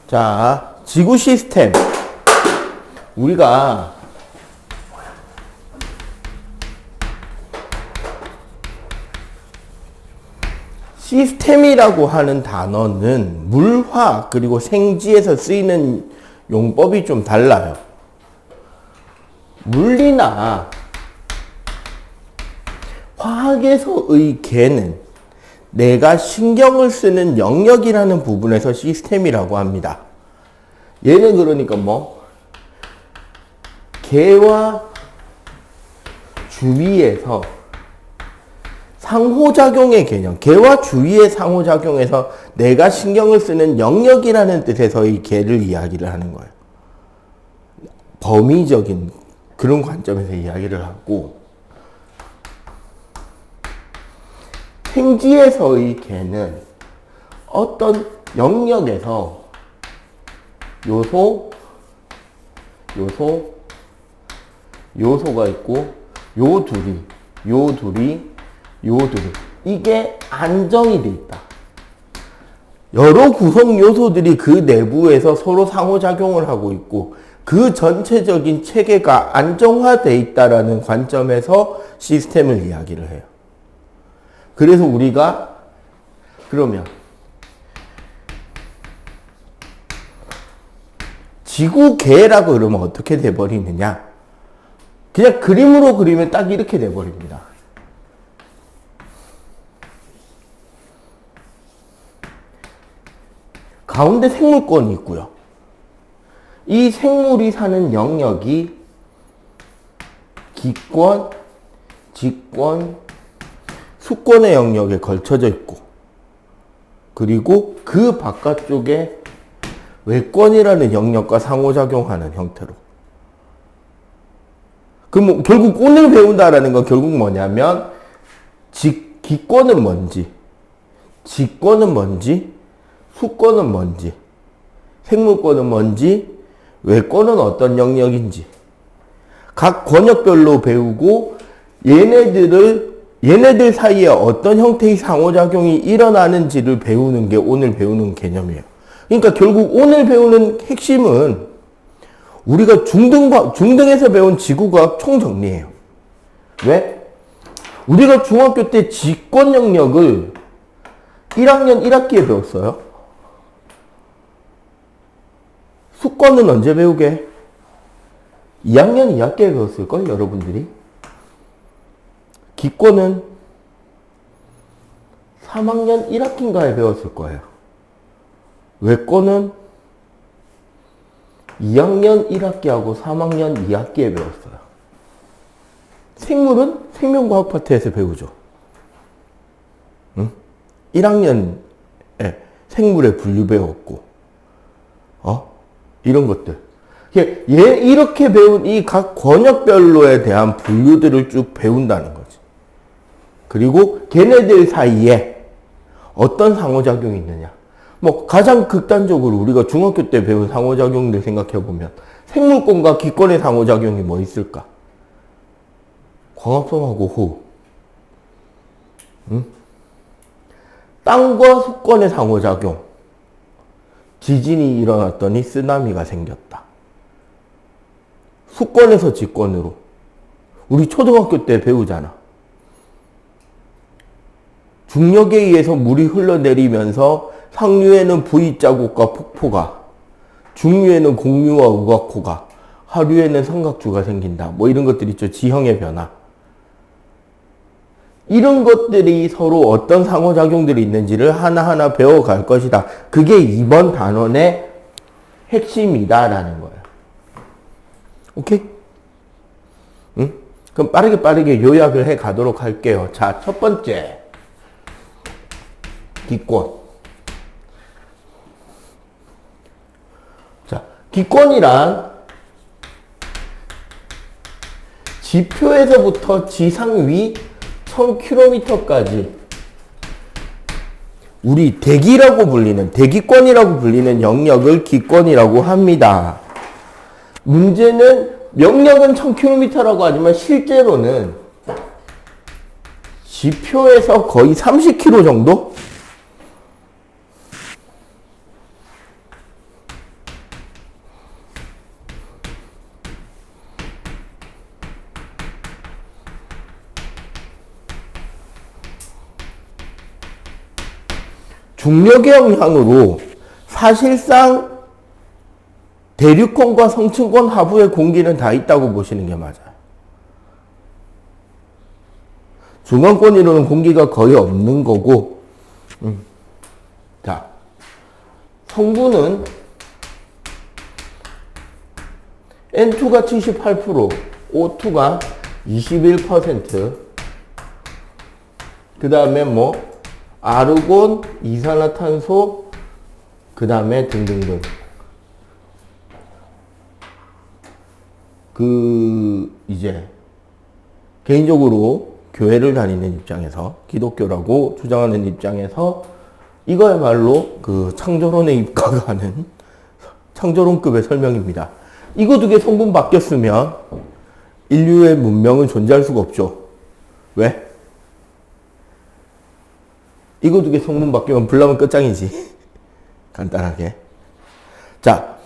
자, 지구 시스템. 우리가 시스템이라고 하는 단어는 물화 그리고 생지에서 쓰이는 용법이 좀 달라요. 물리나 화학에서의 개는 내가 신경을 쓰는 영역이라는 부분에서 시스템이라고 합니다. 얘는 그러니까 뭐 개와 주위에서 상호작용의 개념, 개와 주위의 상호작용에서 내가 신경을 쓰는 영역이라는 뜻에서의 개를 이야기를 하는 거예요. 범위적인 그런 관점에서 이야기를 하고, 생지에서의 개는 어떤 영역에서 요소가 있고 요 둘이 이게 안정이 돼 있다. 여러 구성 요소들이 그 내부에서 서로 상호작용을 하고 있고 그 전체적인 체계가 안정화돼 있다라는 관점에서 시스템을 이야기를 해요. 그래서 우리가 그러면 지구계라고 그러면 어떻게 돼버리느냐? 그냥 그림으로 그리면 딱 이렇게 돼버립니다. 가운데 생물권이 있고요. 이 생물이 사는 영역이 기권, 직권, 수권의 영역에 걸쳐져 있고, 그리고 그 바깥쪽에 외권이라는 영역과 상호작용하는 형태로. 그럼 결국 오늘 배운다라는 건 결국 뭐냐면 기권은 뭔지, 직권은 뭔지, 수권은 뭔지, 생물권은 뭔지, 외권은 어떤 영역인지 각 권역별로 배우고 얘네들 사이에 어떤 형태의 상호작용이 일어나는지를 배우는 게 오늘 배우는 개념이에요. 그러니까 결국 오늘 배우는 핵심은 우리가 중등에서 배운 지구과학 총정리예요. 왜? 우리가 중학교 때 직권 영역을 1학년 1학기에 배웠어요. 수권은 언제 배우게? 2학년 2학기에 배웠을걸, 여러분들이? 기권은 3학년 1학기인가에 배웠을 거예요. 외권은 2학년 1학기하고 3학년 2학기에 배웠어요. 생물은 생명과학 파트에서 배우죠. 응? 1학년에 생물의 분류 배웠고, 이런 것들. 이렇게 배운 이 각 권역별로에 대한 분류들을 쭉 배운다는 거지. 그리고 걔네들 사이에 어떤 상호작용이 있느냐. 뭐 가장 극단적으로 우리가 중학교 때 배운 상호작용들 생각해보면 생물권과 기권의 상호작용이 뭐 있을까? 광합성하고 호흡. 응? 땅과 수권의 상호작용. 지진이 일어났더니 쓰나미가 생겼다. 수권에서 직권으로. 우리 초등학교 때 배우잖아. 중력에 의해서 물이 흘러내리면서 상류에는 V자국과 폭포가, 중류에는 공류와 우각호가, 하류에는 삼각주가 생긴다. 뭐 이런 것들 있죠. 지형의 변화. 이런 것들이 서로 어떤 상호작용들이 있는지를 하나하나 배워갈 것이다. 그게 이번 단원의 핵심이다라는 거예요. 오케이? 응? 그럼 빠르게 요약을 해 가도록 할게요. 자, 첫 번째. 기권. 자, 기권이란 지표에서부터 지상 위 1000km까지 우리 대기라고 불리는, 대기권이라고 불리는 영역을 기권이라고 합니다. 문제는 명령은 1000km라고 하지만 실제로는 지표에서 거의 30kg 정도? 중력의 영향으로 사실상 대륙권과 성층권 하부의 공기는 다 있다고 보시는 게 맞아요. 중간권으로는 공기가 거의 없는 거고, 자, 성분은 N2가 78%, O2가 21%, 그 다음에 뭐, 아르곤, 이산화탄소, 그 다음에 등등등. 이제, 개인적으로 교회를 다니는 입장에서, 기독교라고 주장하는 입장에서, 이거야말로 창조론에 입각하는 창조론급의 설명입니다. 이거 두 개 성분 바뀌었으면 인류의 문명은 존재할 수가 없죠. 왜? 이거 두 개 성분 바뀌면 불나면 끝장이지. 간단하게. 자,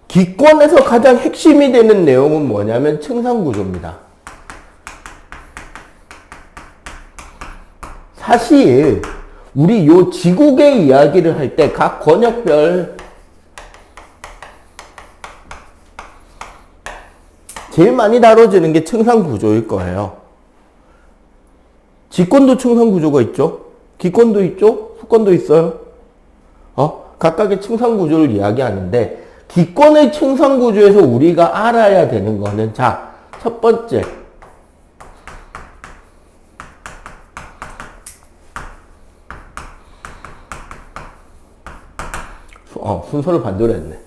기권에서 가장 핵심이 되는 내용은 뭐냐면 층상구조입니다. 사실 우리 요 지국의 이야기를 할 때 각 권역별 제일 많이 다뤄지는 게 층상구조일 거예요. 지권도 층상구조가 있죠. 기권도 있죠. 수권도 있어요. 각각의 층상구조를 이야기하는데 기권의 층상구조에서 우리가 알아야 되는 거는 자, 첫 번째 순서를 반대로 했네.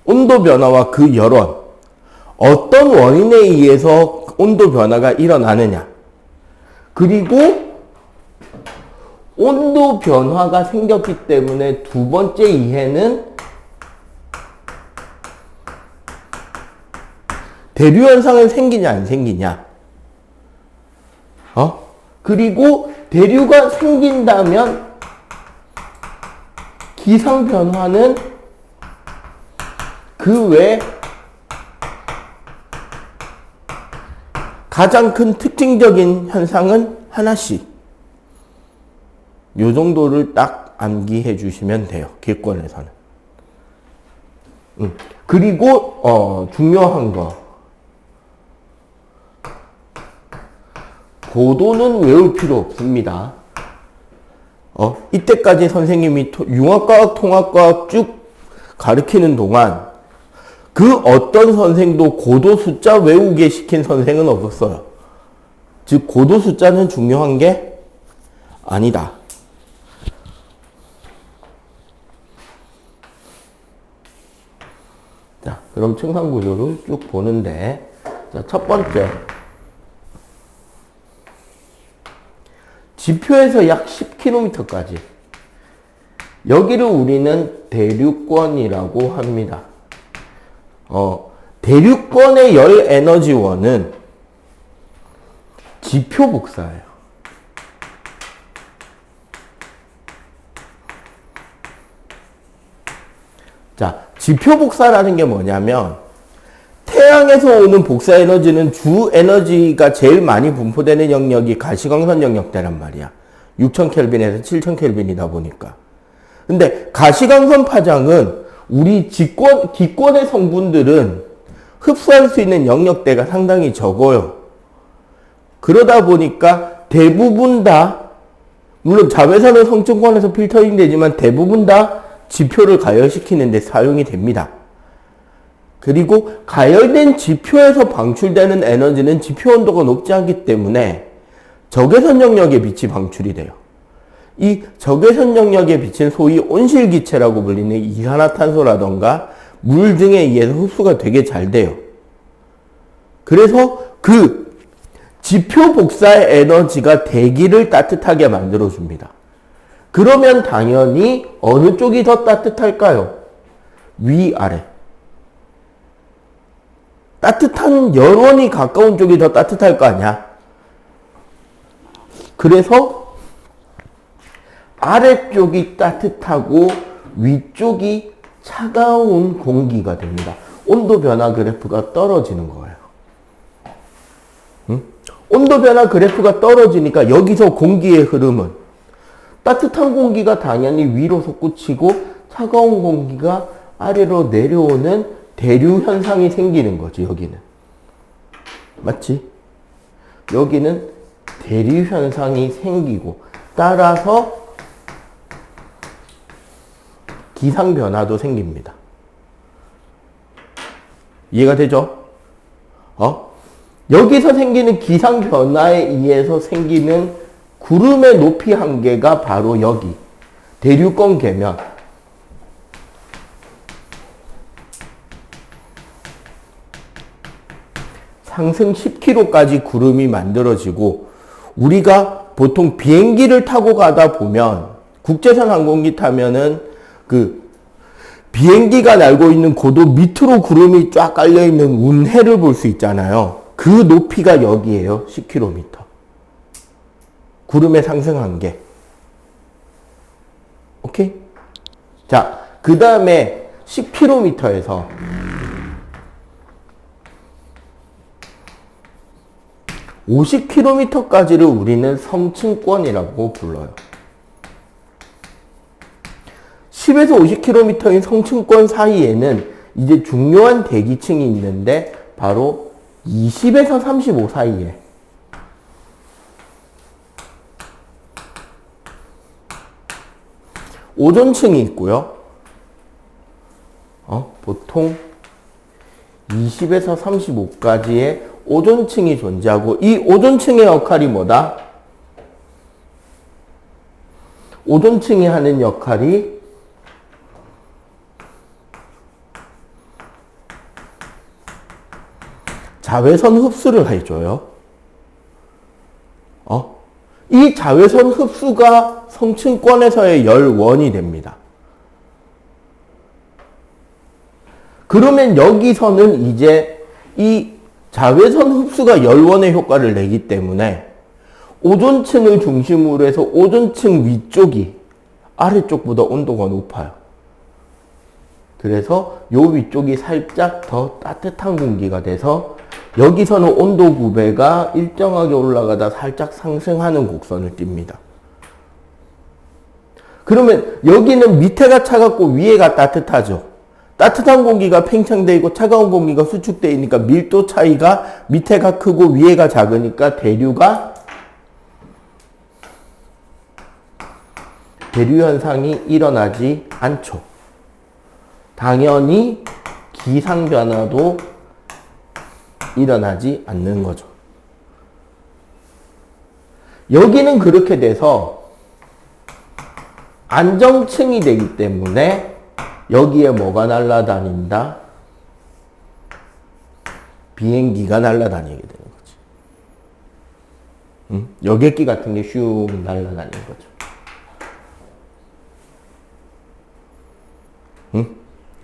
온도 변화와 그 열원. 어떤 원인에 의해서 온도 변화가 일어나느냐. 그리고 온도 변화가 생겼기 때문에 두 번째 이해는 대류 현상은 생기냐 안 생기냐. 그리고 대류가 생긴다면 기상 변화는 그 외 가장 큰 특징적인 현상은 하나씩. 요 정도를 딱 암기해 주시면 돼요. 기권에서는. 그리고 중요한 거. 고도는 외울 필요 없습니다. 이때까지 선생님이 융합과학, 통합과학 쭉 가르치는 동안 그 어떤 선생도 고도 숫자 외우게 시킨 선생은 없었어요. 즉 고도 숫자는 중요한 게 아니다. 자, 그럼 층상구조를 쭉 보는데, 자, 첫 번째. 지표에서 약 10km까지. 여기를 우리는 대륙권이라고 합니다. 대륙권의 열 에너지원은 지표 복사예요. 자, 지표 복사라는 게 뭐냐면 태양에서 오는 복사 에너지는 주 에너지가 제일 많이 분포되는 영역이 가시광선 영역대란 말이야. 6000켈빈에서 7000켈빈이다 보니까. 근데 가시광선 파장은 우리 기권의 성분들은 흡수할 수 있는 영역대가 상당히 적어요. 그러다 보니까 대부분 다, 물론 자외선은 성층권에서 필터링 되지만 대부분 다 지표를 가열시키는 데 사용이 됩니다. 그리고 가열된 지표에서 방출되는 에너지는 지표 온도가 높지 않기 때문에 적외선 영역에 빛이 방출이 돼요. 이 적외선 영역에 빛은 소위 온실기체라고 불리는 이산화탄소라던가 물 등에 의해서 흡수가 되게 잘 돼요. 그래서 그 지표 복사의 에너지가 대기를 따뜻하게 만들어줍니다. 그러면 당연히 어느 쪽이 더 따뜻할까요? 위아래. 따뜻한 열원이 가까운 쪽이 더 따뜻할 거 아니야. 그래서 아래쪽이 따뜻하고 위쪽이 차가운 공기가 됩니다. 온도 변화 그래프가 떨어지는 거예요. 응? 온도 변화 그래프가 떨어지니까 여기서 공기의 흐름은 따뜻한 공기가 당연히 위로 솟구치고 차가운 공기가 아래로 내려오는 대류 현상이 생기는 거지, 여기는. 맞지? 여기는 대류 현상이 생기고 따라서 기상 변화도 생깁니다. 이해가 되죠? 여기서 생기는 기상 변화에 의해서 생기는 구름의 높이 한계가 바로 여기 대류권 계면 상승 10km까지 구름이 만들어지고 우리가 보통 비행기를 타고 가다 보면 국제선 항공기 타면은 그 비행기가 날고 있는 고도 밑으로 구름이 쫙 깔려있는 운해를 볼 수 있잖아요. 그 높이가 여기에요. 10km. 구름의 상승 한계. 오케이? 자, 그 다음에 10km에서 50km까지를 우리는 성층권이라고 불러요. 10에서 50km인 성층권 사이에는 이제 중요한 대기층이 있는데 바로 20에서 35 사이에 오존층이 있고요. 보통 20에서 35까지의 오존층이 존재하고 이 오존층의 역할이 뭐다? 오존층이 하는 역할이 자외선 흡수를 해줘요. 이 자외선 흡수가 성층권에서의 열원이 됩니다. 그러면 여기서는 이제 이 자외선 흡수가 열원의 효과를 내기 때문에 오존층을 중심으로 해서 오존층 위쪽이 아래쪽보다 온도가 높아요. 그래서 요 위쪽이 살짝 더 따뜻한 공기가 돼서 여기서는 온도 구배가 일정하게 올라가다 살짝 상승하는 곡선을 띱니다. 그러면 여기는 밑에가 차갑고 위에가 따뜻하죠. 따뜻한 공기가 팽창되어 있고 차가운 공기가 수축되어 있으니까 밀도 차이가 밑에가 크고 위에가 작으니까 대류 현상이 일어나지 않죠. 당연히 기상 변화도 일어나지 않는 거죠. 여기는 그렇게 돼서 안정층이 되기 때문에 여기에 뭐가 날아다닌다? 비행기가 날아다니게 되는 거지. 여객기 같은 게 슉 날아다니는 거죠.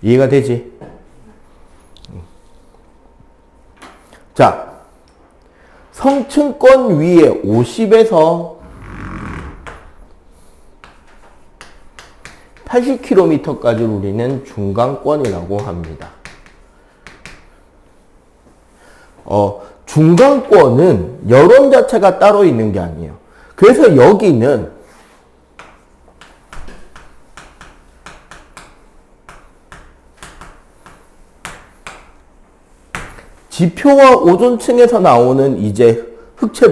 이해가 되지? 자, 성층권 위에 50에서 80km까지 우리는 중간권이라고 합니다. 중간권은 열원 자체가 따로 있는 게 아니에요. 그래서 여기는 지표와 오존층에서 나오는 이제 흑체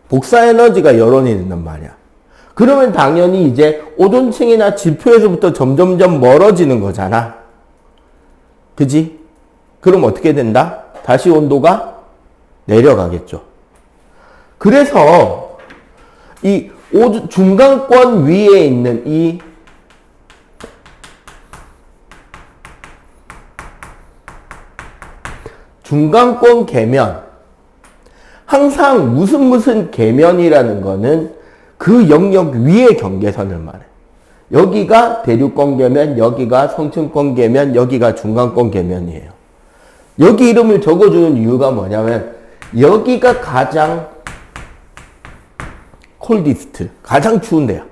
복사 에너지가 열원이 된단 말이야. 그러면 당연히 이제 오존층이나 지표에서부터 점점점 멀어지는 거잖아. 그지? 그럼 어떻게 된다? 다시 온도가 내려가겠죠. 그래서 이 중간권 위에 있는 이 중간권 계면 항상 무슨 계면이라는 거는 그 영역 위의 경계선을 말해. 여기가 대륙권 계면, 여기가 성층권 계면, 여기가 중간권 계면이에요. 여기 이름을 적어주는 이유가 뭐냐면 여기가 가장 콜디스트, 가장 추운 데야.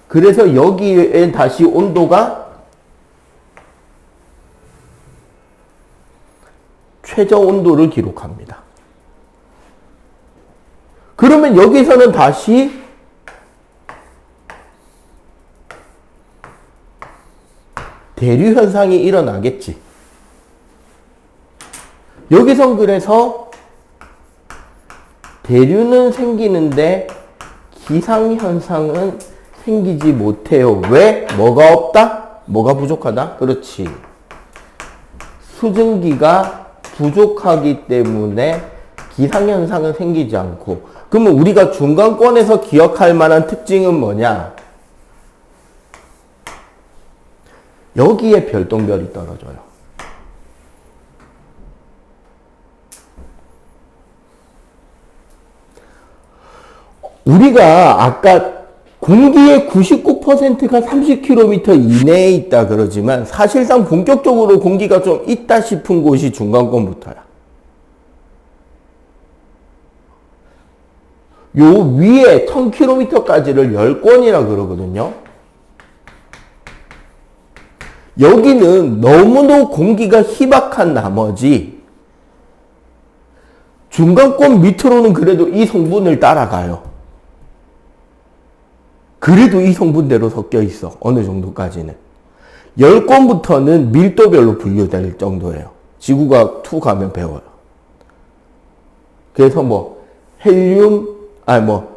그래서 여기에 다시 온도가 최저 온도를 기록합니다. 그러면 여기서는 다시 대류 현상이 일어나겠지. 여기선 그래서 대류는 생기는데 기상 현상은 생기지 못해요. 왜? 뭐가 없다? 뭐가 부족하다? 그렇지. 수증기가 부족하기 때문에 기상현상은 생기지 않고. 그러면 우리가 중간권에서 기억할 만한 특징은 뭐냐? 여기에 별똥별이 떨어져요. 우리가 아까 공기의 99%가 30km 이내에 있다 그러지만 사실상 본격적으로 공기가 좀 있다 싶은 곳이 중간권부터야. 요 위에 1000km까지를 열권이라 그러거든요. 여기는 너무도 공기가 희박한 나머지 중간권 밑으로는 그래도 이 성분을 따라가요. 그래도 이 성분대로 섞여 있어. 어느 정도까지는. 열권부터는 밀도별로 분류될 정도예요. 지구과학 2 가면 배워요. 그래서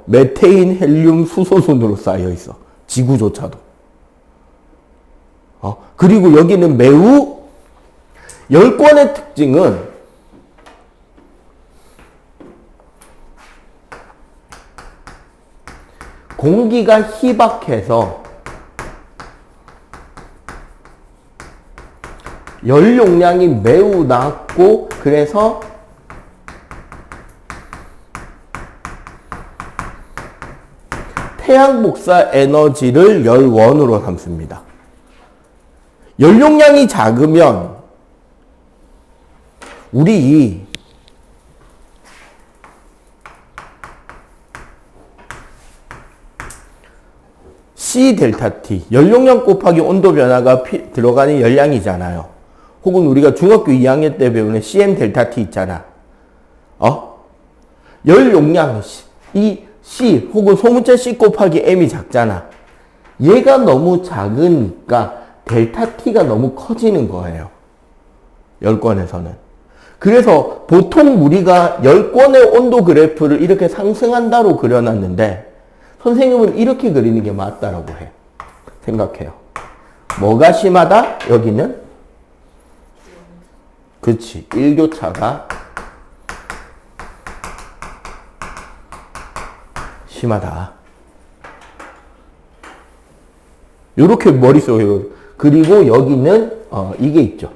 메테인, 헬륨, 수소 순으로 쌓여 있어. 지구조차도. 그리고 여기는 매우 열권의 특징은 공기가 희박해서 열 용량이 매우 낮고 그래서 태양 복사 에너지를 열원으로 삼습니다. 열 용량이 작으면 우리 C 델타 T, 열용량 곱하기 온도 변화가 들어가는 열량이잖아요. 혹은 우리가 중학교 2학년 때 배우는 CM 델타 T 있잖아. 열용량, 이 C 혹은 소문자 C 곱하기 M이 작잖아. 얘가 너무 작으니까 델타 T가 너무 커지는 거예요. 열권에서는. 그래서 보통 우리가 열권의 온도 그래프를 이렇게 상승한다로 그려놨는데 선생님은 이렇게 그리는 게 맞다라고 해. 생각해요. 뭐가 심하다? 여기는? 그렇지. 일교차가 심하다. 요렇게 머릿속에. 그리고 여기는 이게 있죠.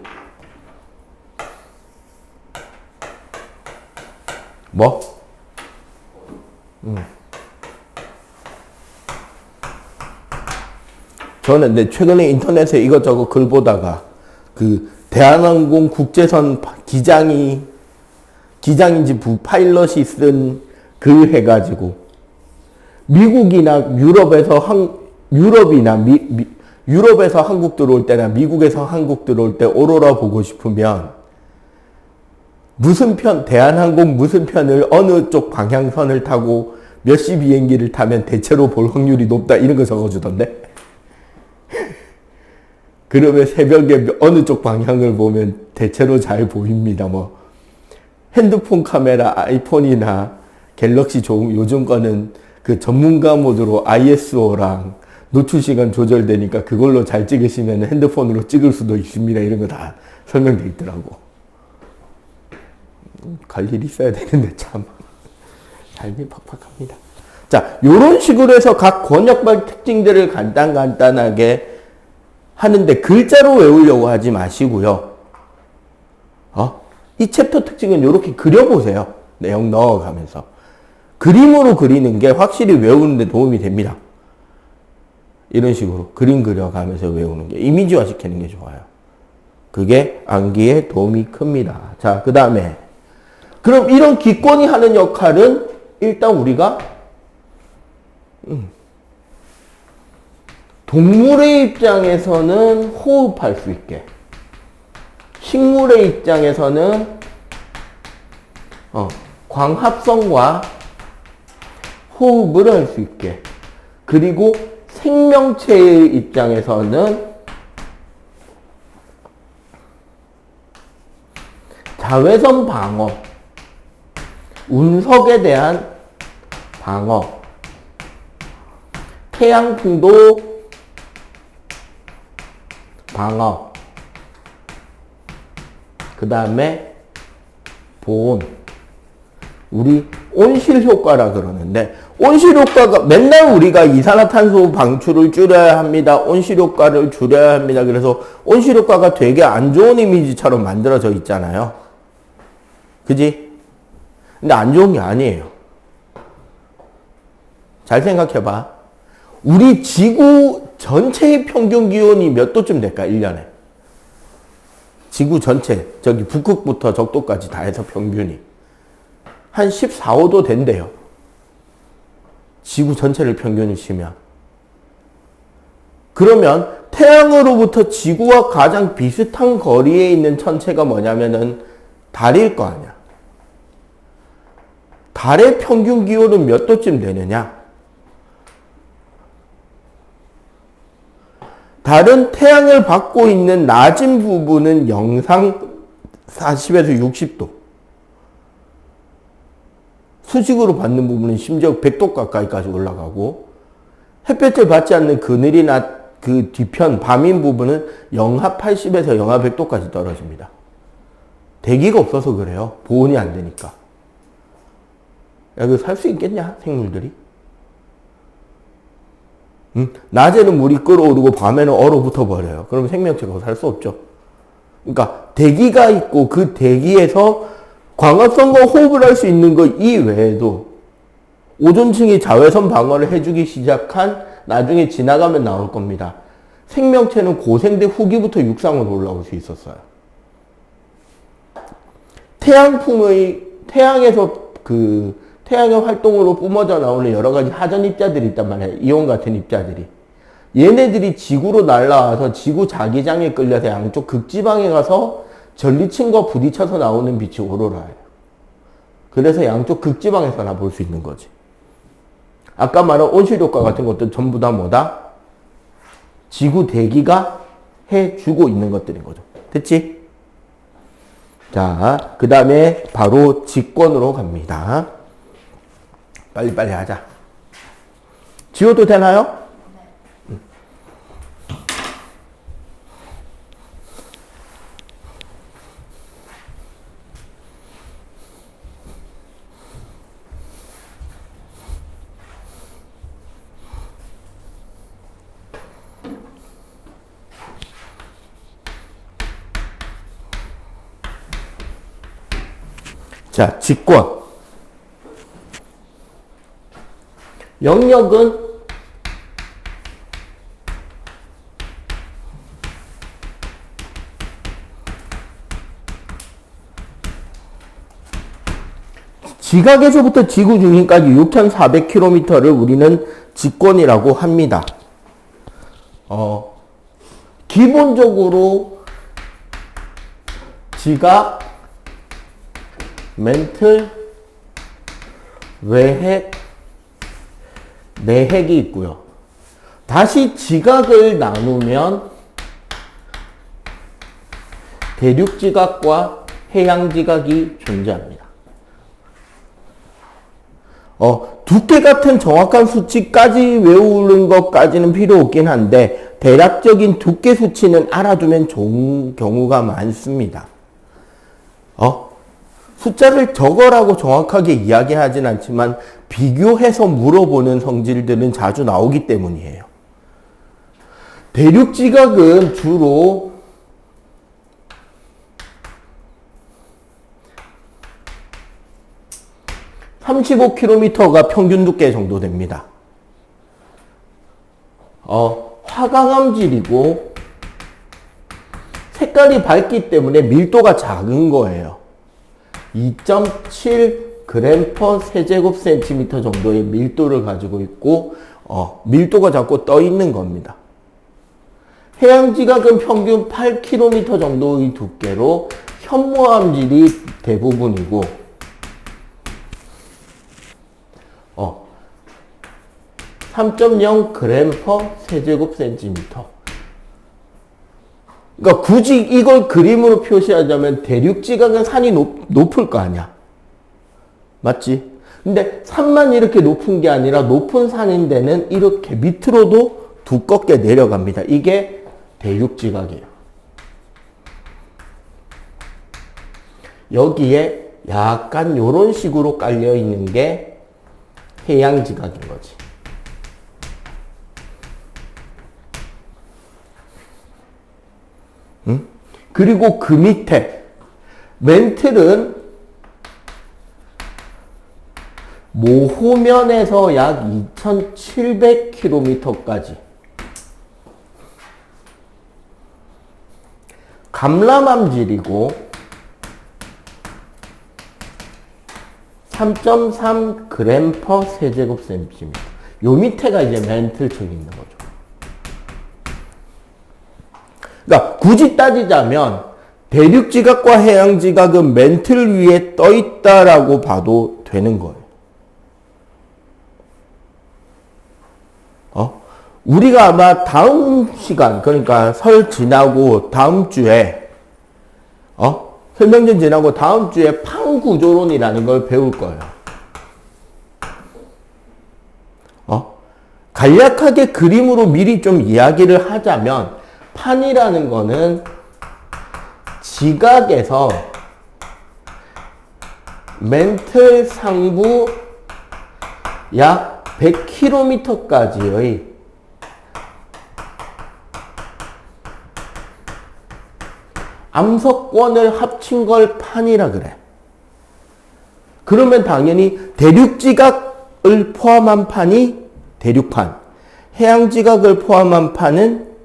뭐? 저는 최근에 인터넷에 이것저것 글 보다가 그 대한항공 국제선 기장인지 파일럿이 쓴 글 해가지고 미국이나 유럽에서 한국 들어올 때나 미국에서 한국 들어올 때 오로라 보고 싶으면 무슨 편, 대한항공 무슨 편을 어느 쪽 방향선을 타고 몇 시 비행기를 타면 대체로 볼 확률이 높다 이런 거 적어주던데. 그러면 새벽에 어느 쪽 방향을 보면 대체로 잘 보입니다. 핸드폰 카메라, 아이폰이나 갤럭시 요즘 거는 그 전문가 모드로 ISO랑 노출 시간 조절되니까 그걸로 잘 찍으시면 핸드폰으로 찍을 수도 있습니다. 이런 거 다 설명돼 있더라고. 갈 일 있어야 되는데 참 삶이 팍팍합니다. 자, 요런 식으로 해서 각 권역별 특징들을 간단하게 하는데 글자로 외우려고 하지 마시고요. 이 챕터 특징은 이렇게 그려보세요. 내용 넣어가면서. 그림으로 그리는 게 확실히 외우는 데 도움이 됩니다. 이런 식으로 그림 그려가면서 외우는 게 이미지화 시키는 게 좋아요. 그게 암기에 도움이 큽니다. 자, 그 다음에 그럼 이런 기권이 하는 역할은 일단 우리가 동물의 입장에서는 호흡할 수 있게, 식물의 입장에서는 광합성과 호흡을 할 수 있게, 그리고 생명체의 입장에서는 자외선 방어, 운석에 대한 방어, 태양풍도 방어, 그 다음에 보온, 우리 온실 효과라 그러는데, 온실 효과가 맨날 우리가 이산화탄소 방출을 줄여야 합니다. 온실 효과를 줄여야 합니다. 그래서 온실 효과가 되게 안 좋은 이미지처럼 만들어져 있잖아요. 그지? 근데 안 좋은 게 아니에요. 잘 생각해봐. 우리 지구 전체의 평균 기온이 몇 도쯤 될까? 1년에. 지구 전체, 저기 북극부터 적도까지 다 해서 평균이. 한 14, 15도 된대요. 지구 전체를 평균을 치면. 그러면 태양으로부터 지구와 가장 비슷한 거리에 있는 천체가 뭐냐면은 달일 거 아니야. 달의 평균 기온은 몇 도쯤 되느냐? 달은 태양을 받고 있는 낮은 부분은 영상 40에서 60도. 수직으로 받는 부분은 심지어 100도 가까이까지 올라가고, 햇볕을 받지 않는 그늘이나 그 뒤편 밤인 부분은 영하 80에서 영하 100도까지 떨어집니다. 대기가 없어서 그래요. 보온이 안 되니까. 여기 살 수 있겠냐? 생물들이? 낮에는 물이 끓어오르고 밤에는 얼어붙어 버려요. 그러면 생명체가 살 수 없죠. 그러니까 대기가 있고 그 대기에서 광합성과 호흡을 할 수 있는 것 이외에도 오존층이 자외선 방어를 해주기 시작한, 나중에 지나가면 나올 겁니다. 생명체는 고생대 후기부터 육상으로 올라올 수 있었어요. 태양에서 태양의 활동으로 뿜어져 나오는 여러 가지 하전 입자들이 있단 말이에요. 이온 같은 입자들이. 얘네들이 지구로 날아와서 지구 자기장에 끌려서 양쪽 극지방에 가서 전리층과 부딪혀서 나오는 빛이 오로라예요. 그래서 양쪽 극지방에서나 볼 수 있는 거지. 아까 말한 온실효과 같은 것도 전부 다 뭐다? 지구 대기가 해주고 있는 것들인 거죠. 됐지? 자, 그 다음에 바로 직권으로 갑니다. 빨리빨리 하자. 지워도 되나요? 자, 직권. 영역은 지각에서부터 지구 중심까지 6,400km를 우리는 직권이라고 합니다. 기본적으로 지각, 멘틀, 외핵, 내핵이 있고요. 다시 지각을 나누면 대륙지각과 해양지각이 존재합니다. 두께 같은 정확한 수치까지 외우는 것까지는 필요 없긴 한데, 대략적인 두께 수치는 알아두면 좋은 경우가 많습니다. 숫자를 적어라고 정확하게 이야기하진 않지만 비교해서 물어보는 성질들은 자주 나오기 때문이에요. 대륙지각은 주로 35km가 평균 두께 정도 됩니다. 화강암질이고 색깔이 밝기 때문에 밀도가 작은 거예요. 2.7g 세제곱센티미터 정도의 밀도를 가지고 있고 밀도가 작고 떠 있는 겁니다. 해양지각은 평균 8km 정도의 두께로 현모암질이 대부분이고 3.0g 세제곱센티미터. 그러니까 굳이 이걸 그림으로 표시하자면 대륙지각은 산이 높을 거 아니야. 맞지? 근데 산만 이렇게 높은 게 아니라 높은 산인 데는 이렇게 밑으로도 두껍게 내려갑니다. 이게 대륙지각이에요. 여기에 약간 이런 식으로 깔려 있는 게 해양지각인 거지. 응? 그리고 그 밑에 멘틀은 모호면에서 약 2700km까지 감람암질이고 3.3g 세제곱센티미터. 요 밑에가 이제 멘틀층이 있는 거죠. 그러니까 굳이 따지자면 대륙지각과 해양지각은 멘틀 위에 떠 있다라고 봐도 되는 거예요. 우리가 아마 다음 시간, 그러니까 설 지나고 다음 주에 설명전 지나고 다음 주에 판구조론이라는 걸 배울 거예요. 간략하게 그림으로 미리 좀 이야기를 하자면 판이라는 거는 지각에서 멘틀 상부 약 100km까지의 암석권을 합친 걸 판이라 그래. 그러면 당연히 대륙지각을 포함한 판이 대륙판, 해양지각을 포함한 판은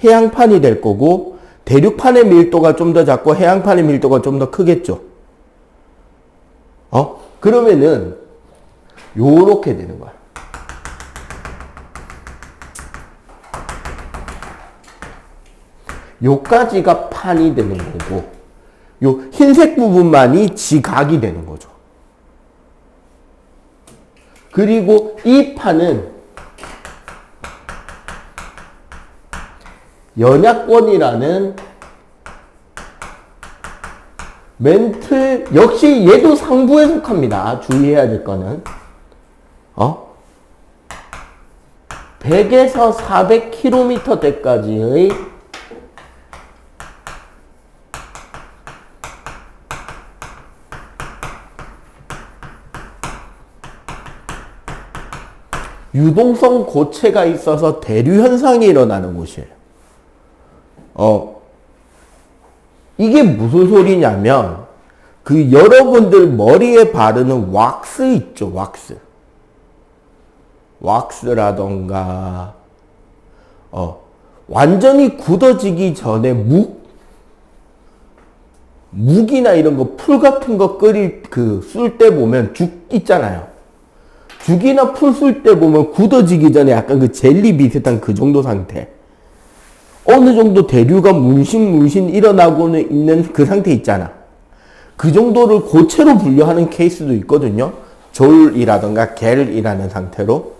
해양판이 될 거고 대륙판의 밀도가 좀 더 작고 해양판의 밀도가 좀 더 크겠죠. 그러면은 요렇게 되는 거야. 요까지가 판이 되는 거고 요 흰색 부분만이 지각이 되는 거죠. 그리고 이 판은 연약권이라는 멘틀 역시 얘도 상부에 속합니다. 주의해야 될 거는 100에서 400km대까지의 유동성 고체가 있어서 대류 현상이 일어나는 곳이에요. 이게 무슨 소리냐면 그 여러분들 머리에 바르는 왁스 있죠, 왁스. 왁스라던가 완전히 굳어지기 전에 묵이나 이런 거 풀 같은 거 쓸 때 보면 죽 있잖아요. 죽이나 풀 쓸 때 보면 굳어지기 전에 약간 그 젤리 비슷한 그 정도 상태. 어느 정도 대류가 문신 일어나고는 있는 그 상태 있잖아. 그 정도를 고체로 분류하는 케이스도 있거든요. 졸이라던가 겔이라는 상태로.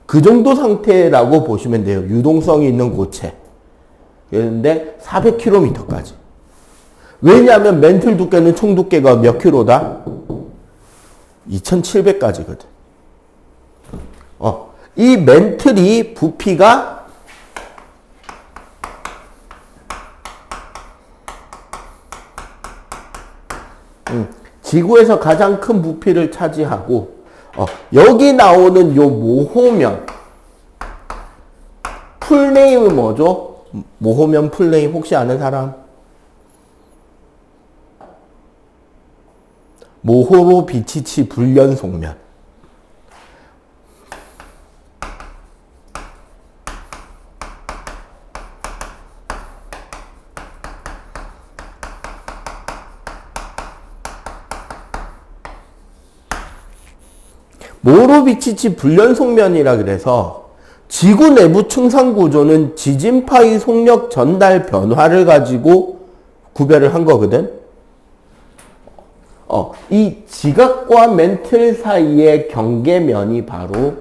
그 정도 상태라고 보시면 돼요. 유동성이 있는 고체. 그런데 400km까지. 왜냐하면 멘틀 두께는 총 두께가 몇 킬로다? 2700까지거든. 이 멘틀이 부피가 지구에서 가장 큰 부피를 차지하고 여기 나오는 요 모호면 풀네임은 뭐죠? 모호면 풀네임 혹시 아는 사람? 모호로 비치치 불연 속면. 모호로 비치치 불연 속면이라 그래서 지구 내부 층상 구조는 지진파의 속력 전달 변화를 가지고 구별을 한 거거든. 이 지각과 멘틀 사이의 경계면이 바로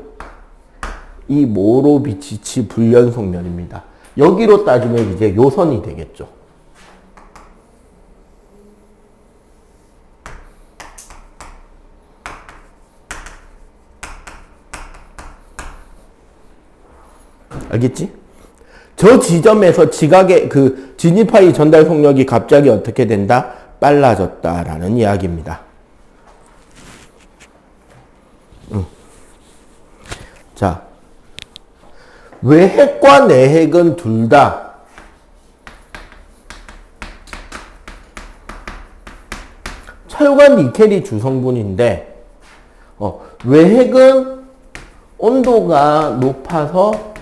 이 모호로 비치치 불연 속면입니다. 여기로 따지면 이제 요선이 되겠죠. 알겠지? 저 지점에서 지각의 그 진입파의 전달 속력이 갑자기 어떻게 된다? 빨라졌다라는 이야기입니다. 자, 외핵과 내핵은 둘 다 철과 니켈이 주성분인데, 외핵은 온도가 높아서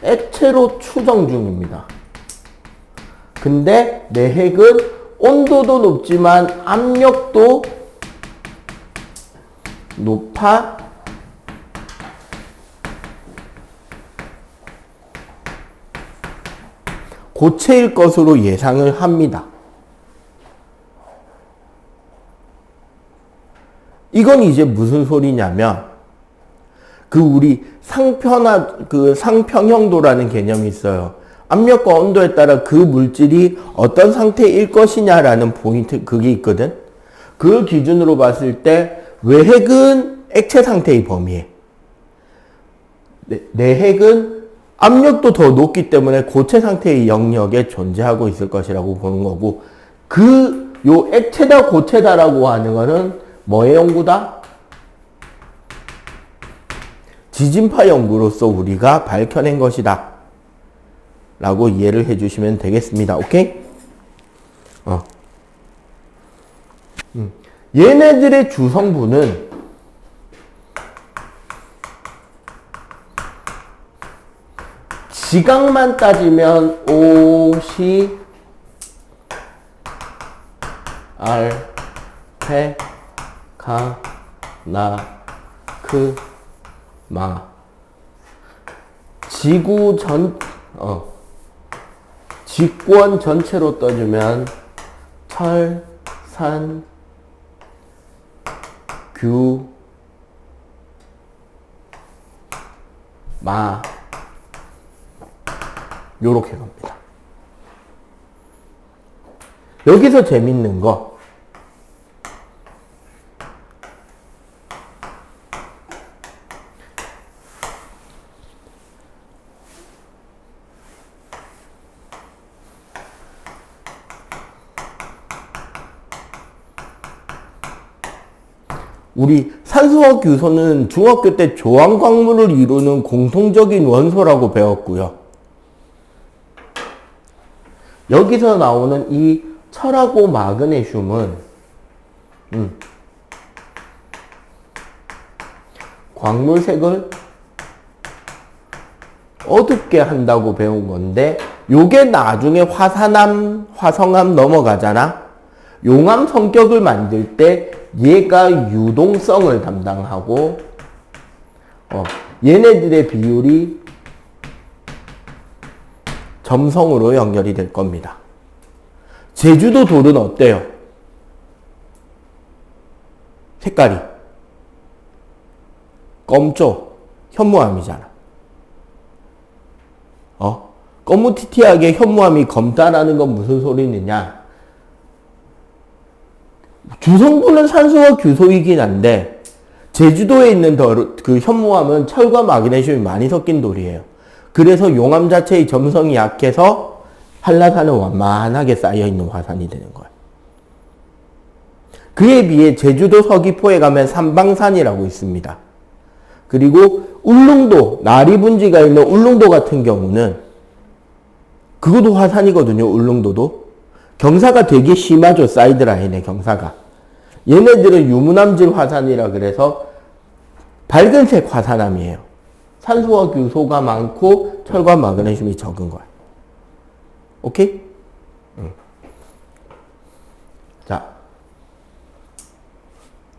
액체로 추정 중입니다. 근데 내핵은 온도도 높지만 압력도 높아 고체일 것으로 예상을 합니다. 이건 이제 무슨 소리냐면 우리 상평형도라는 개념이 있어요. 압력과 온도에 따라 그 물질이 어떤 상태일 것이냐라는 포인트, 그게 있거든. 그 기준으로 봤을 때 외핵은 액체 상태의 범위에, 내핵은 압력도 더 높기 때문에 고체 상태의 영역에 존재하고 있을 것이라고 보는 거고, 요 액체다 고체다라고 하는 거는 뭐의 연구다? 지진파 연구로서 우리가 밝혀낸 것이다 라고 이해를 해주시면 되겠습니다. 오케이? 얘네들의 주성분은 지각만 따지면 OC, R, 페, 가, 나, 크, 마. 직권 전체로 떠주면 철, 산, 규, 마. 요렇게 갑니다. 여기서 재밌는 거. 우리 산소와 규소는 중학교 때 조항광물을 이루는 공통적인 원소라고 배웠고요. 여기서 나오는 이 철하고 마그네슘은 광물색을 어둡게 한다고 배운 건데, 요게 나중에 화성암 넘어가잖아. 용암 성격을 만들 때 얘가 유동성을 담당하고, 얘네들의 비율이 점성으로 연결이 될 겁니다. 제주도 돌은 어때요? 색깔이 검죠? 현무암이잖아. 거무튀튀하게 현무암이 검다라는 건 무슨 소리느냐? 주성분은 산소와 규소이긴 한데, 제주도에 있는 그 현무암은 철과 마그네슘이 많이 섞인 돌이에요. 그래서 용암 자체의 점성이 약해서 한라산은 완만하게 쌓여있는 화산이 되는 거예요. 그에 비해 제주도 서귀포에 가면 삼방산이라고 있습니다. 그리고 울릉도, 나리분지가 있는 울릉도 같은 경우는 그것도 화산이거든요. 울릉도도. 경사가 되게 심하죠. 사이드라인의 경사가. 얘네들은 유무남질 화산이라 그래서 밝은색 화산암이에요. 산소와 규소가 많고 철과 마그네슘이 적은 거야. 오케이? 자,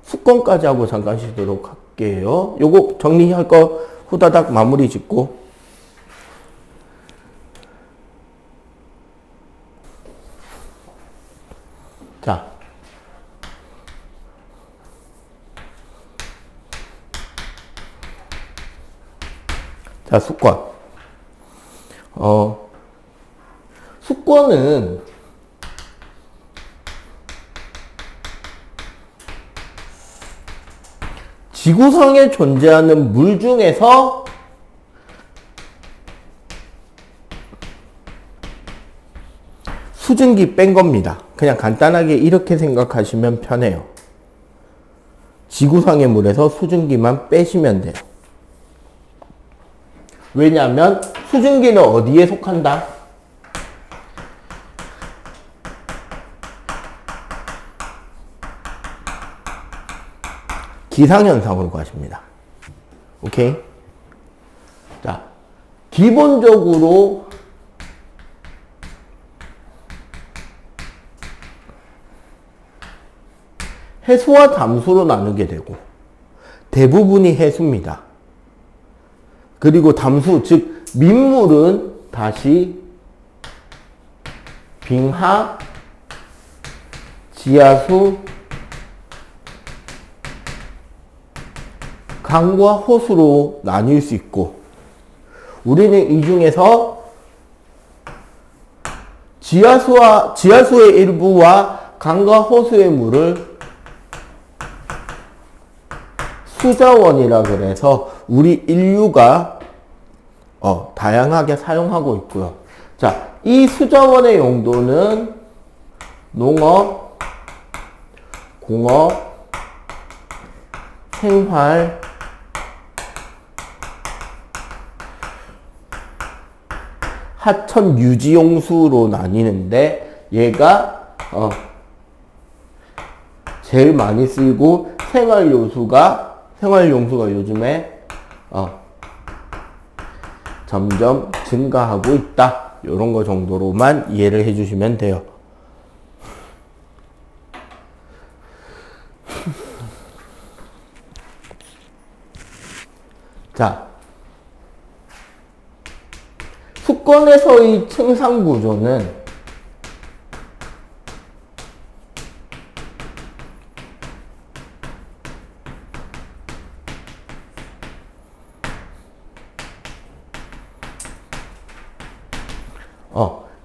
수권까지 하고 잠깐 쉬도록 할게요. 요거 정리할 거 후다닥 마무리 짓고. 자, 수권. 수권은 지구상에 존재하는 물 중에서 수증기 뺀 겁니다. 그냥 간단하게 이렇게 생각하시면 편해요. 지구상의 물에서 수증기만 빼시면 돼요. 왜냐하면 수증기는 어디에 속한다? 기상현상으로 가십니다. 오케이? 자, 기본적으로 해수와 담수로 나누게 되고 대부분이 해수입니다. 그리고 담수, 즉 민물은 다시 빙하, 지하수, 강과 호수로 나뉠 수 있고, 우리는 이 중에서 지하수의 일부와 강과 호수의 물을 수자원이라 그래서 우리 인류가 다양하게 사용하고 있고요. 자, 이 수자원의 용도는 농업, 공업, 생활, 하천 유지용수로 나뉘는데 얘가 제일 많이 쓰이고 생활용수가 요즘에 점점 증가하고 있다. 이런 거 정도로만 이해를 해주시면 돼요. 자, 수권에서의 층상 구조는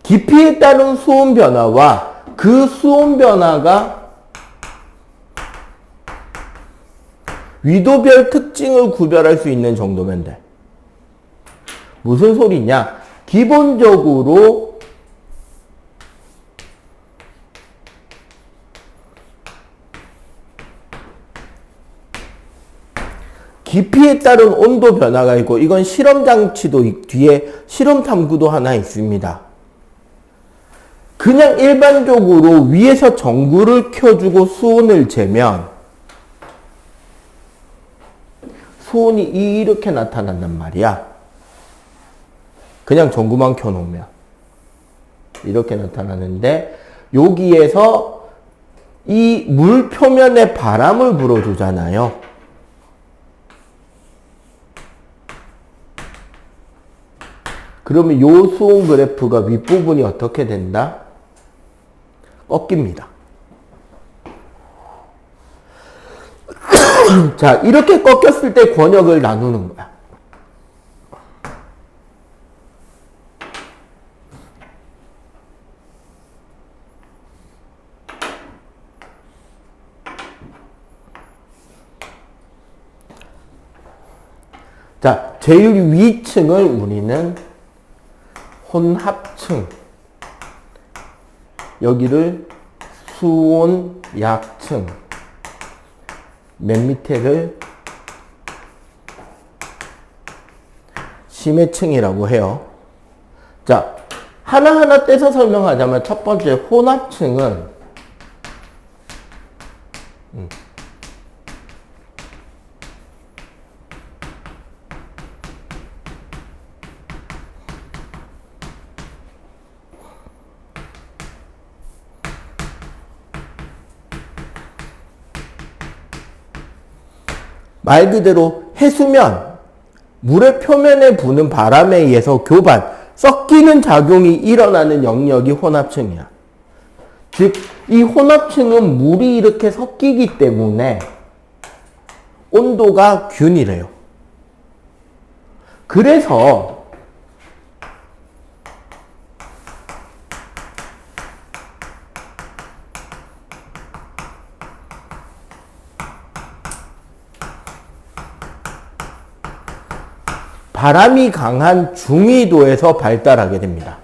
깊이에 따른 수온 변화와 그 수온 변화가 위도별 특징을 구별할 수 있는 정도면 돼. 무슨 소리냐? 기본적으로 깊이에 따른 온도 변화가 있고, 이건 실험 장치도 뒤에 실험 탐구도 하나 있습니다. 그냥 일반적으로 위에서 전구를 켜주고 수온을 재면 수온이 이렇게 나타난단 말이야. 그냥 전구만 켜놓으면 이렇게 나타나는데, 여기에서 이 물 표면에 바람을 불어주잖아요. 그러면 요 수온 그래프가 윗부분이 어떻게 된다? 꺾입니다. 자, 이렇게 꺾였을 때 권역을 나누는 거야. 자, 제일 위층을 우리는 혼합층, 여기를 수온 약층, 맨 밑에를 심해층이라고 해요. 자, 하나하나 떼서 설명하자면 첫 번째 혼합층은 말 그대로 해수면, 물의 표면에 부는 바람에 의해서 교반, 섞이는 작용이 일어나는 영역이 혼합층이야. 즉, 이 혼합층은 물이 이렇게 섞이기 때문에 온도가 균일해요. 그래서 바람이 강한 중위도에서 발달하게 됩니다.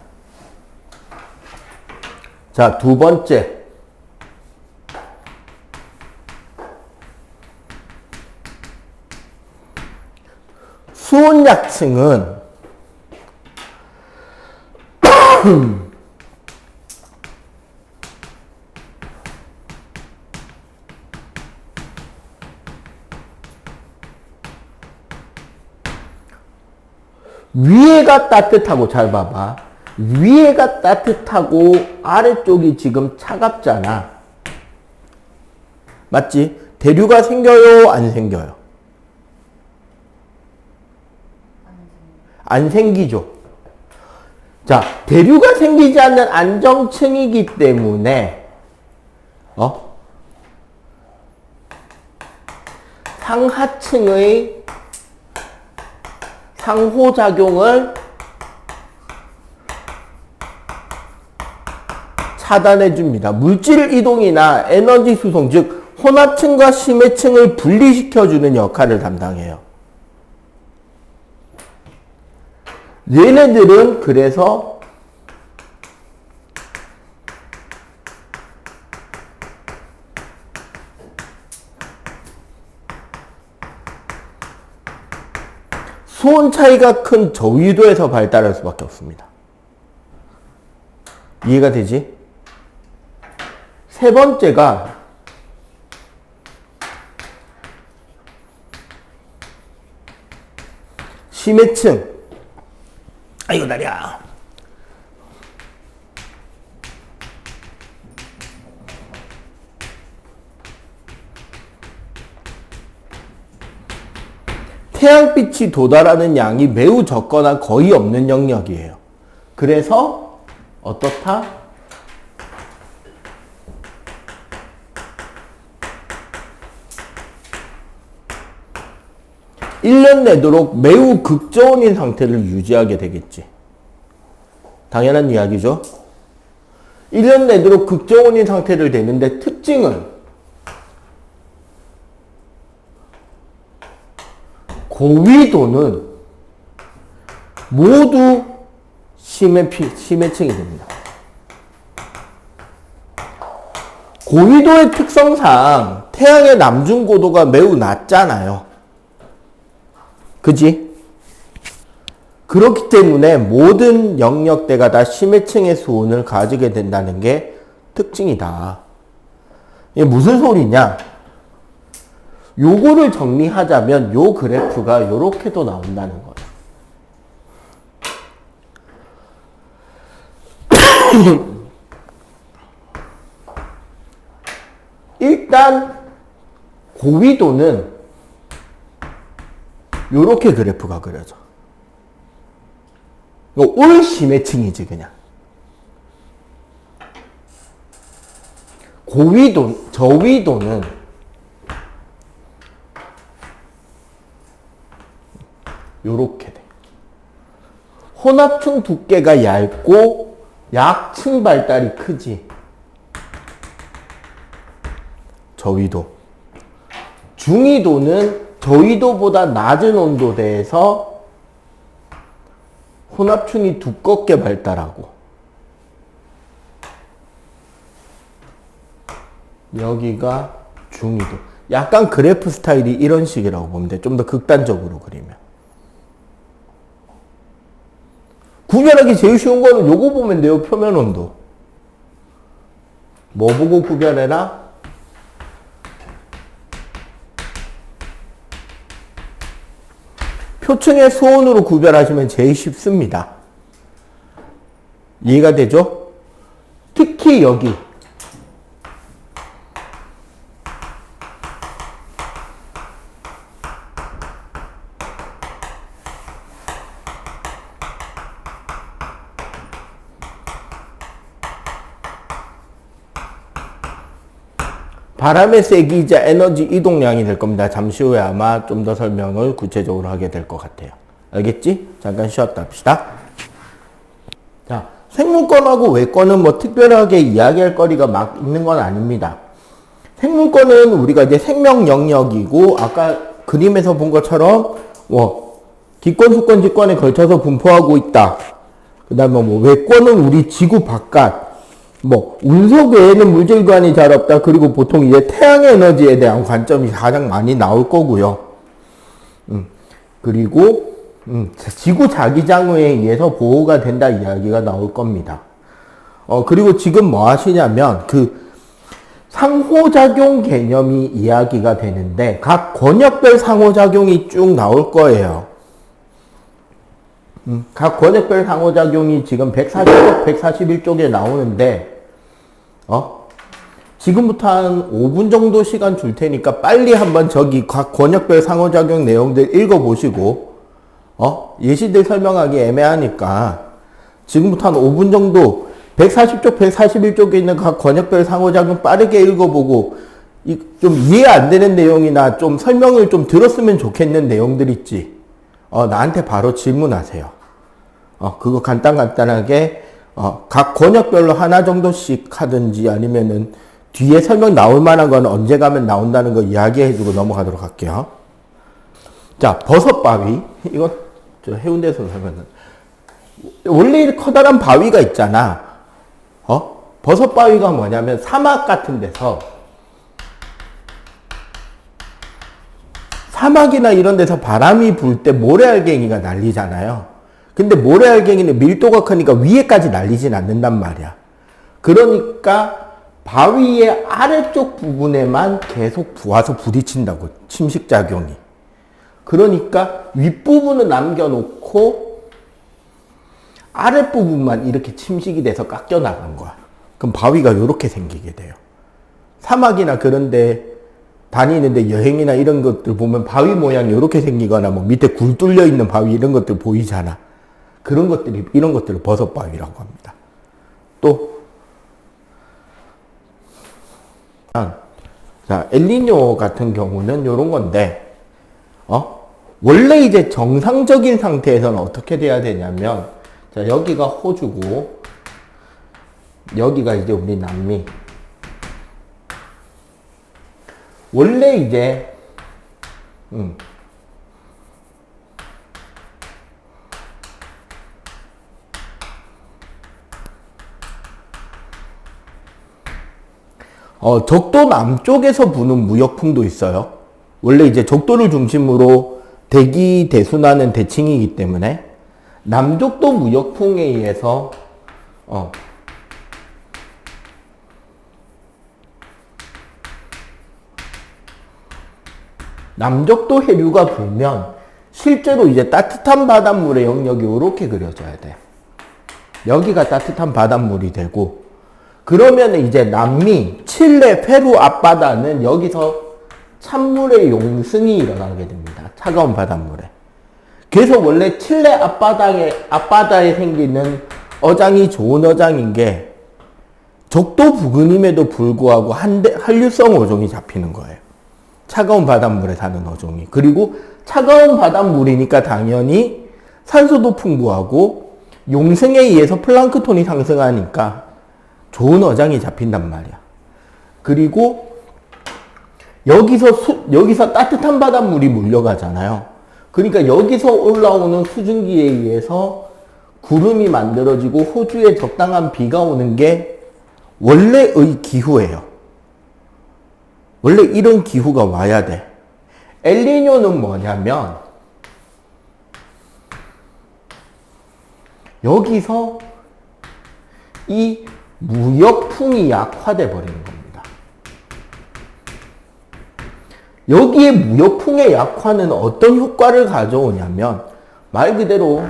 자, 두 번째. 수온약층은 위에가 따뜻하고, 잘 봐봐. 위에가 따뜻하고 아래쪽이 지금 차갑잖아. 맞지? 대류가 생겨요? 안 생겨요? 안 생기죠. 자, 대류가 생기지 않는 안정층이기 때문에 상하층의 상호작용을 차단해 줍니다. 물질 이동이나 에너지 수송, 즉 혼합층과 심해층을 분리시켜주는 역할을 담당해요. 얘네들은 그래서 수온 차이가 큰 저위도에서 발달할 수밖에 없습니다. 이해가 되지? 세 번째가 심해층. 아이고 다리야. 태양빛이 도달하는 양이 매우 적거나 거의 없는 영역이에요. 그래서 어떻다? 일 년 내도록 매우 극저온인 상태를 유지하게 되겠지. 당연한 이야기죠. 1년 내도록 극저온인 상태를 되는데 특징은 고위도는 모두 심해층이 됩니다. 고위도의 특성상 태양의 남중고도가 매우 낮잖아요. 그지? 그렇기 때문에 모든 영역대가 다 심해층의 수온을 가지게 된다는 게 특징이다. 이게 무슨 소리냐? 요거를 정리하자면 요 그래프가 요렇게도 나온다는 거예요. 일단 고위도는 요렇게 그래프가 그려져. 올 심해층이지 그냥. 고위도, 저위도는 요렇게 돼. 혼합층 두께가 얇고 약층 발달이 크지. 저위도. 중위도는 저위도보다 낮은 온도대에서 혼합층이 두껍게 발달하고, 여기가 중위도. 약간 그래프 스타일이 이런 식이라고 보면 돼. 좀 더 극단적으로 그리면. 구별하기 제일 쉬운 거는 요거 보면 돼요. 표면 온도. 뭐 보고 구별해라? 표층의 수온으로 구별하시면 제일 쉽습니다. 이해가 되죠? 특히 여기 바람의 세기이자 에너지 이동량이 될 겁니다. 잠시 후에 아마 좀 더 설명을 구체적으로 하게 될 것 같아요. 알겠지? 잠깐 쉬었다 합시다. 자, 생물권하고 외권은 뭐 특별하게 이야기할 거리가 막 있는 건 아닙니다. 생물권은 우리가 이제 생명 영역이고 아까 그림에서 본 것처럼 기권, 수권, 직권에 걸쳐서 분포하고 있다. 그 다음에 뭐 외권은 우리 지구 바깥, 운석 외에는 물질관이 잘 없다. 그리고 보통 이제 태양의 에너지에 대한 관점이 가장 많이 나올 거고요. 그리고 지구 자기장에 의해서 보호가 된다 이야기가 나올 겁니다. 그리고 지금 뭐 하시냐면 그 상호작용 개념이 이야기가 되는데 각 권역별 상호작용이 쭉 나올 거예요. 각 권역별 상호작용이 지금 140쪽, 141쪽에 나오는데 지금부터 한 5분 정도 시간 줄 테니까 빨리 한번 저기 각 권역별 상호작용 내용들 읽어보시고 예시들 설명하기 애매하니까 지금부터 한 5분 정도 140쪽, 141쪽에 있는 각 권역별 상호작용 빠르게 읽어보고 좀 이해 안 되는 내용이나 좀 설명을 좀 들었으면 좋겠는 내용들 있지. 나한테 바로 질문하세요. 그거 간단하게 각 권역별로 하나 정도씩 하든지 아니면은 뒤에 설명 나올 만한 건 언제 가면 나온다는 거 이야기해주고 넘어가도록 할게요. 자, 버섯바위. 이건 저 해운대에서 설명은 원래 커다란 바위가 있잖아. 버섯바위가 뭐냐면 사막 같은 데서 사막이나 이런 데서 바람이 불 때 모래알갱이가 날리잖아요. 근데 모래알갱이는 밀도가 크니까 위에까지 날리진 않는단 말이야. 그러니까 바위의 아래쪽 부분에만 계속 와서 부딪힌다고, 침식작용이. 그러니까 윗부분은 남겨놓고 아랫부분만 이렇게 침식이 돼서 깎여 나간 거야. 그럼 바위가 이렇게 생기게 돼요. 사막이나 그런데 다니는데 여행이나 이런 것들 보면 바위 모양이 이렇게 생기거나 뭐 밑에 굴 뚫려 있는 바위 이런 것들 보이잖아. 그런 것들이, 이런 것들을 버섯바위라고 합니다. 또, 자, 엘니뇨 같은 경우는 이런 건데, 원래 이제 정상적인 상태에서는 어떻게 돼야 되냐면, 자, 여기가 호주고, 여기가 이제 우리 남미. 원래 이제, 적도 남쪽에서 부는 무역풍도 있어요. 원래 이제 적도를 중심으로 대기 대순환은 대칭이기 때문에 남쪽도 무역풍에 의해서 남쪽도 해류가 불면 실제로 이제 따뜻한 바닷물의 영역이 이렇게 그려져야 돼. 여기가 따뜻한 바닷물이 되고 그러면 이제 남미, 칠레, 페루 앞바다는 여기서 찬물의 용승이 일어나게 됩니다. 차가운 바닷물에. 그래서 원래 칠레 앞바다에 생기는 어장이 좋은 어장인 게 적도 부근임에도 불구하고 한류성 어종이 잡히는 거예요. 차가운 바닷물에 사는 어종이. 그리고 차가운 바닷물이니까 당연히 산소도 풍부하고 용승에 의해서 플랑크톤이 상승하니까 좋은 어장이 잡힌단 말이야. 그리고 여기서 따뜻한 바닷물이 몰려가잖아요. 그러니까 여기서 올라오는 수증기에 의해서 구름이 만들어지고 호주에 적당한 비가 오는 게 원래의 기후예요. 원래 이런 기후가 와야 돼. 엘니뇨는 뭐냐면 여기서 이 무역풍이 약화돼 버리는 겁니다. 여기에 무역풍의 약화는 어떤 효과를 가져오냐면 말 그대로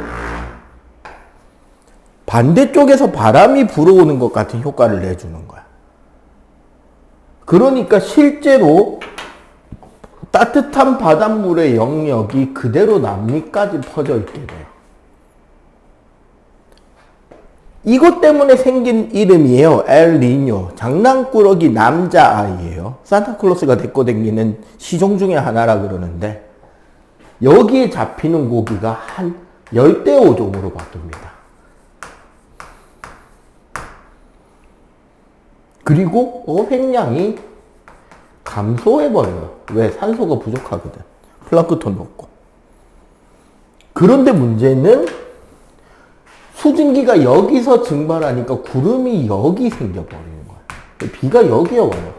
반대쪽에서 바람이 불어오는 것 같은 효과를 내주는 거야. 그러니까 실제로 따뜻한 바닷물의 영역이 그대로 남미까지 퍼져 있게 돼요. 이것 때문에 생긴 이름이에요. 엘니뇨. 장난꾸러기 남자아이예요. 산타클로스가 데리고 다니는 시종 중에 하나라 그러는데 여기에 잡히는 고기가 한 열대 어종으로 바뀝니다. 그리고 어획량이 감소해버려요. 왜? 산소가 부족하거든. 플랑크톤도 없고. 그런데 문제는 수증기가 여기서 증발하니까 구름이 여기 생겨버리는 거야. 비가 여기에 와요.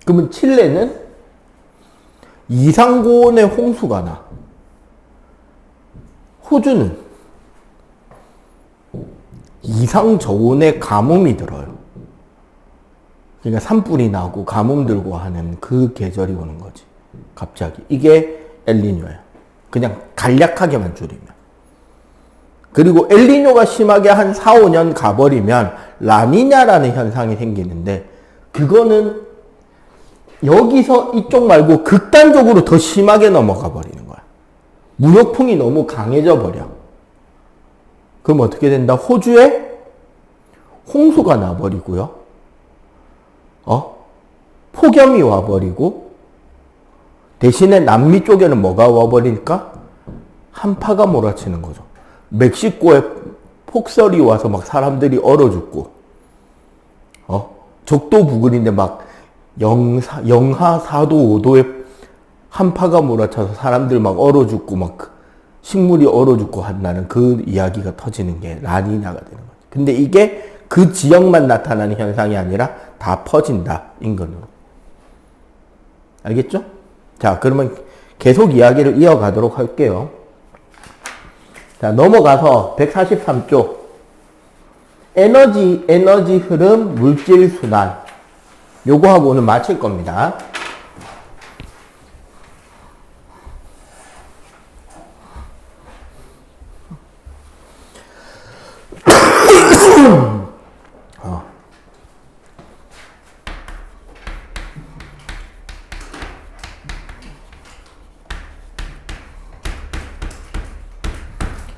그러면 칠레는 이상고온의 홍수가 나. 호주는 이상저온의 가뭄이 들어요. 그러니까 산불이 나고 가뭄 들고 하는 그 계절이 오는 거지. 갑자기. 이게 엘니뇨예요. 그냥 간략하게만 줄이면. 그리고 엘니뇨가 심하게 한 4, 5년 가버리면 라니냐라는 현상이 생기는데 그거는 여기서 이쪽 말고 극단적으로 더 심하게 넘어가 버리는 거야. 무역풍이 너무 강해져 버려. 그럼 어떻게 된다? 호주에 홍수가 나버리고요. 폭염이 와버리고 대신에 남미 쪽에는 뭐가 와버리니까 한파가 몰아치는 거죠. 멕시코에 폭설이 와서 막 사람들이 얼어 죽고 적도 부근인데 막 영하 4도 5도에 한파가 몰아쳐서 사람들 막 얼어 죽고 막 식물이 얼어 죽고 한다는 그 이야기가 터지는 게 라니냐가 되는 거죠. 근데 이게 그 지역만 나타나는 현상이 아니라 다 퍼진다. 인근으로. 알겠죠? 자, 그러면 계속 이야기를 이어가도록 할게요. 자, 넘어가서 143쪽. 에너지 흐름, 물질 순환. 요거 하고 오늘 마칠 겁니다.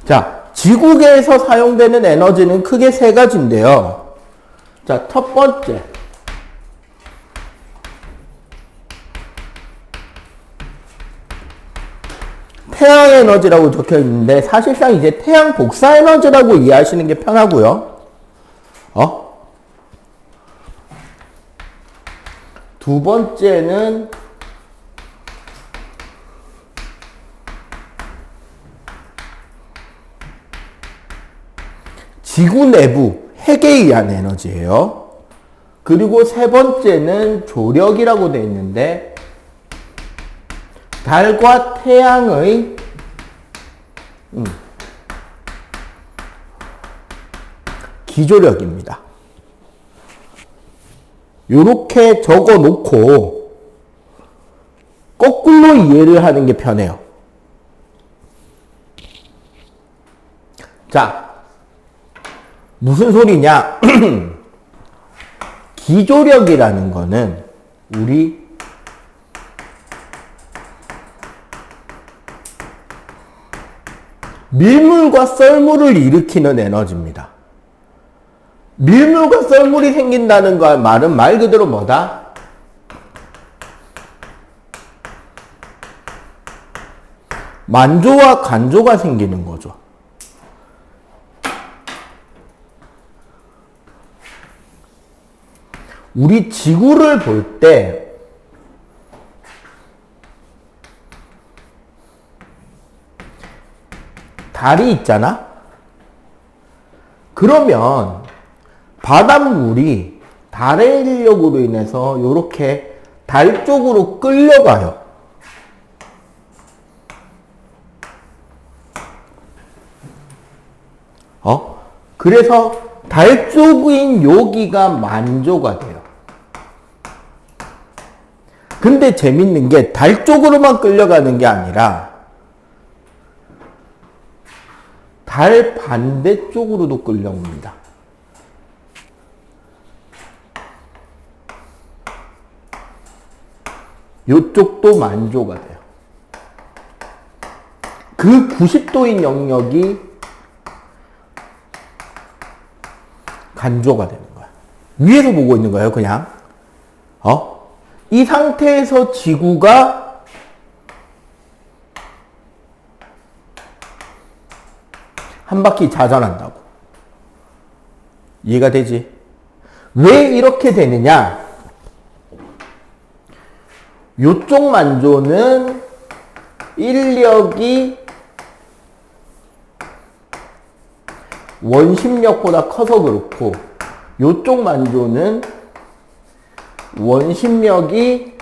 자, 지구계에서 사용되는 에너지는 크게 세 가지인데요. 자, 첫 번째. 태양 에너지라고 적혀 있는데 사실상 이제 태양 복사 에너지라고 이해하시는 게 편하고요. 두 번째는 지구 내부 핵에 의한 에너지예요. 그리고 세 번째는 조력이라고 되어 있는데 달과 태양의 기조력입니다. 요렇게 적어 놓고 거꾸로 이해를 하는 게 편해요. 자, 무슨 소리냐? 기조력이라는 거는 우리 밀물과 썰물을 일으키는 에너지입니다. 밀물과 썰물이 생긴다는 말은 말 그대로 뭐다? 만조와 간조가 생기는 거죠. 우리 지구를 볼 때 달이 있잖아? 그러면 바닷물이 달의 인력으로 인해서 이렇게 달 쪽으로 끌려가요. 그래서 달 쪽인 여기가 만조가 돼요. 근데 재밌는 게 달 쪽으로만 끌려가는 게 아니라 달 반대쪽으로도 끌려옵니다. 이쪽도 만조가 돼요. 그 90도인 영역이 간조가 되는 거야. 위에서 보고 있는 거예요, 그냥. 이 상태에서 지구가 한 바퀴 자전한다고. 이해가 되지? 왜 이렇게 되느냐? 요쪽 만조는 인력이 원심력보다 커서 그렇고, 요쪽 만조는 원심력이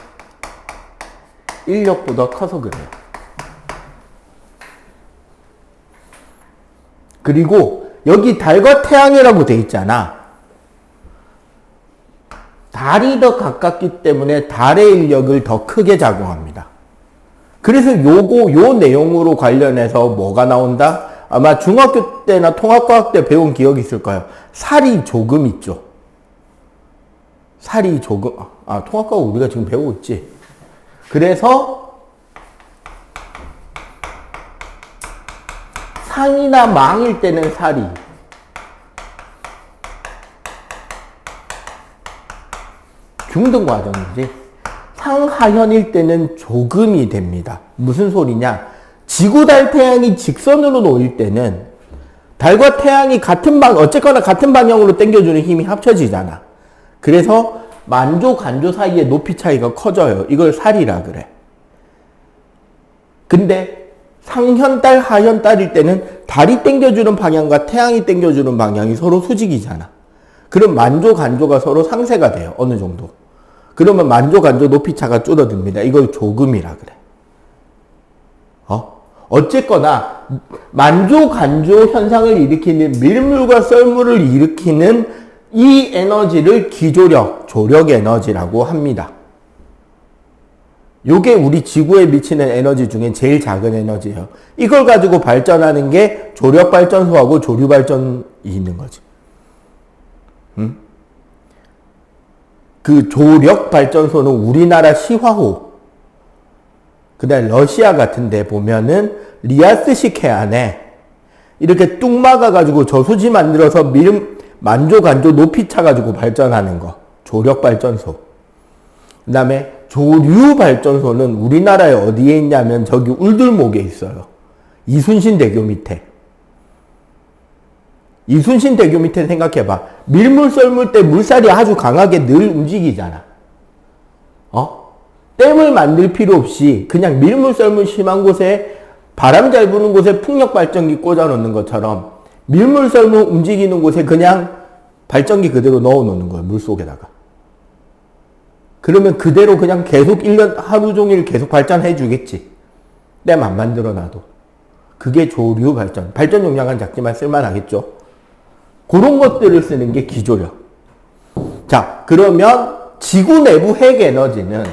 인력보다 커서 그래요. 그리고 여기 달과 태양이라고 돼 있잖아. 달이 더 가깝기 때문에 달의 인력을 더 크게 작용합니다. 그래서 요 내용으로 관련해서 뭐가 나온다? 아마 중학교 때나 통합과학 때 배운 기억이 있을 거예요. 살이 조금 있죠. 살이 조금, 통합과학 우리가 지금 배우고 있지. 그래서 상이나 망일 때는 살이, 중등 과정이지. 상하현일 때는 조금이 됩니다. 무슨 소리냐? 지구, 달, 태양이 직선으로 놓일 때는 달과 태양이 어쨌거나 같은 방향으로 당겨주는 힘이 합쳐지잖아. 그래서 만조, 간조 사이의 높이 차이가 커져요. 이걸 살이라 그래. 근데 상현달, 하현달일 때는 달이 당겨주는 방향과 태양이 당겨주는 방향이 서로 수직이잖아. 그럼 만조, 간조가 서로 상쇄가 돼요. 어느 정도. 그러면 만조, 간조 높이 차가 줄어듭니다. 이걸 조금이라 그래. 어쨌거나 만조, 간조 현상을 일으키는 밀물과 썰물을 일으키는 이 에너지를 기조력, 조력 에너지라고 합니다. 요게 우리 지구에 미치는 에너지 중에 제일 작은 에너지예요. 이걸 가지고 발전하는 게 조력 발전소하고 조류 발전이 있는 거지. 그 조력 발전소는 우리나라 시화호, 그다음 러시아 같은 데 보면은 리아스식 해안에 이렇게 뚝 막아가지고 저수지 만들어서 만조, 간조 높이 차가지고 발전하는 거. 조력 발전소. 그 다음에 조류 발전소는 우리나라에 어디에 있냐면 저기 울들목에 있어요. 이순신 대교 밑에. 이순신 대교 밑에 생각해봐. 밀물 썰물 때 물살이 아주 강하게 늘 움직이잖아. 댐을 만들 필요 없이 그냥 밀물 썰물 심한 곳에 바람 잘 부는 곳에 풍력 발전기 꽂아 놓는 것처럼 밀물 썰물 움직이는 곳에 그냥 발전기 그대로 넣어 놓는 거예요. 물 속에다가. 그러면 그대로 그냥 계속 1년 하루 종일 계속 발전해 주겠지. 댐 안 만들어 놔도. 그게 조류 발전. 발전 용량은 작지만 쓸만하겠죠. 그런 것들을 쓰는 게 기조력. 자, 그러면 지구 내부 핵 에너지는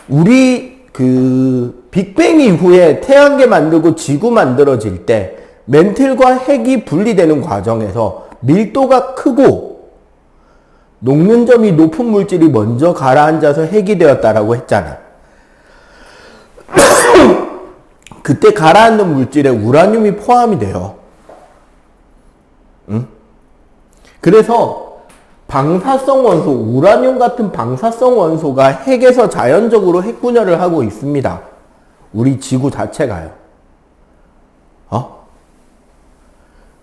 우리 빅뱅 이후에 태양계 만들고 지구 만들어질 때 멘틀과 핵이 분리되는 과정에서 밀도가 크고 녹는 점이 높은 물질이 먼저 가라앉아서 핵이 되었다라고 했잖아. 그때 가라앉는 물질에 우라늄이 포함이 돼요. 그래서 방사성 원소, 우라늄 같은 방사성 원소가 핵에서 자연적으로 핵 분열을 하고 있습니다. 우리 지구 자체가요.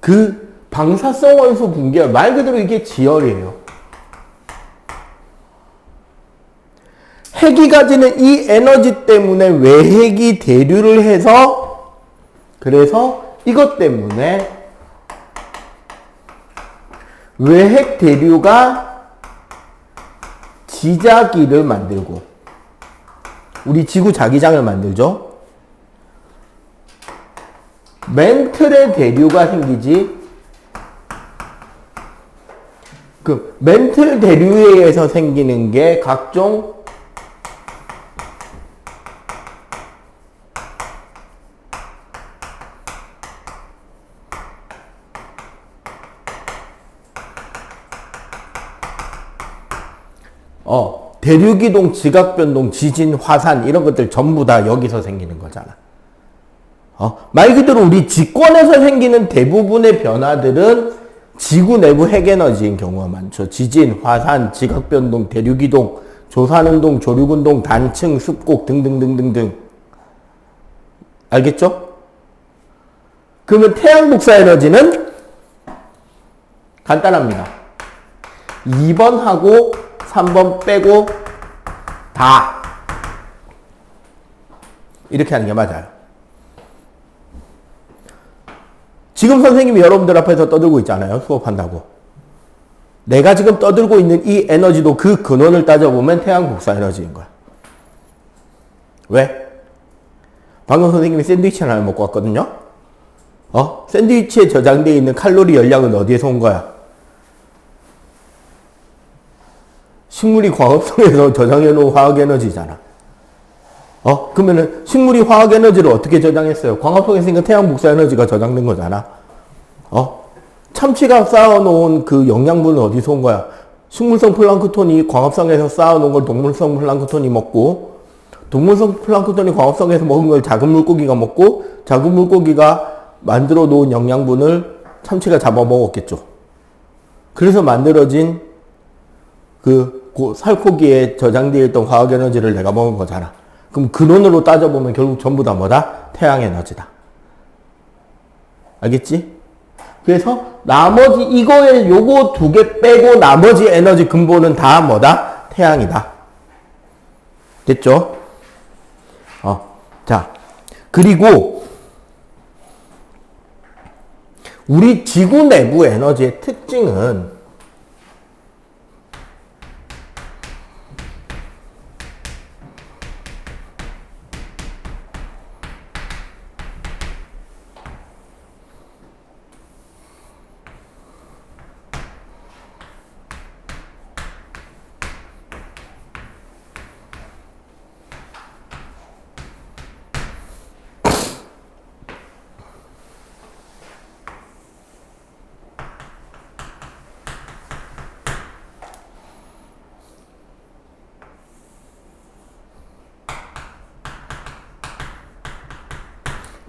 그 방사성 원소 분解, 말 그대로 이게 지열이에요. 핵이 가지는 이 에너지 때문에 외핵이 대류를 해서, 그래서 이것 때문에 외핵 대류가 지자기를 만들고 우리 지구 자기장을 만들죠. 멘틀의 대류가 생기지. 그 멘틀 대류에 의해서 생기는 게 각종 대류기동, 지각변동, 지진, 화산 이런 것들 전부 다 여기서 생기는 거잖아. 말 그대로 우리 지권에서 생기는 대부분의 변화들은 지구 내부 핵에너지인 경우가 많죠. 지진, 화산, 지각변동, 대류기동, 조산운동, 조류운동, 단층, 습곡 등등등등등. 알겠죠? 그러면 태양 복사 에너지는 간단합니다. 2번하고 3번 빼고 다 이렇게 하는 게 맞아요. 지금 선생님이 여러분들 앞에서 떠들고 있잖아요. 수업한다고. 내가 지금 떠들고 있는 이 에너지도 그 근원을 따져보면 태양 복사 에너지인 거야. 왜? 방금 선생님이 샌드위치 하나를 먹고 왔거든요. 샌드위치에 저장되어 있는 칼로리 열량은 어디에서 온 거야? 식물이 광합성에서 저장해 놓은 화학 에너지잖아. 그러면은 식물이 화학 에너지를 어떻게 저장했어요? 광합성에서 태양 복사 에너지가 저장된 거잖아. 참치가 쌓아놓은 그 영양분은 어디서 온 거야? 식물성 플랑크톤이 광합성에서 쌓아놓은 걸 동물성 플랑크톤이 먹고, 동물성 플랑크톤이 광합성에서 먹은 걸 작은 물고기가 먹고, 작은 물고기가 만들어 놓은 영양분을 참치가 잡아 먹었겠죠. 그래서 만들어진 그 살코기에 저장되어 있던 화학 에너지를 내가 먹은 거잖아. 그럼 근원으로 따져보면 결국 전부 다 뭐다? 태양 에너지다. 알겠지? 그래서 나머지 이거에 요거 두 개 빼고 나머지 에너지 근본은 다 뭐다? 태양이다. 됐죠? 자, 그리고 우리 지구 내부 에너지의 특징은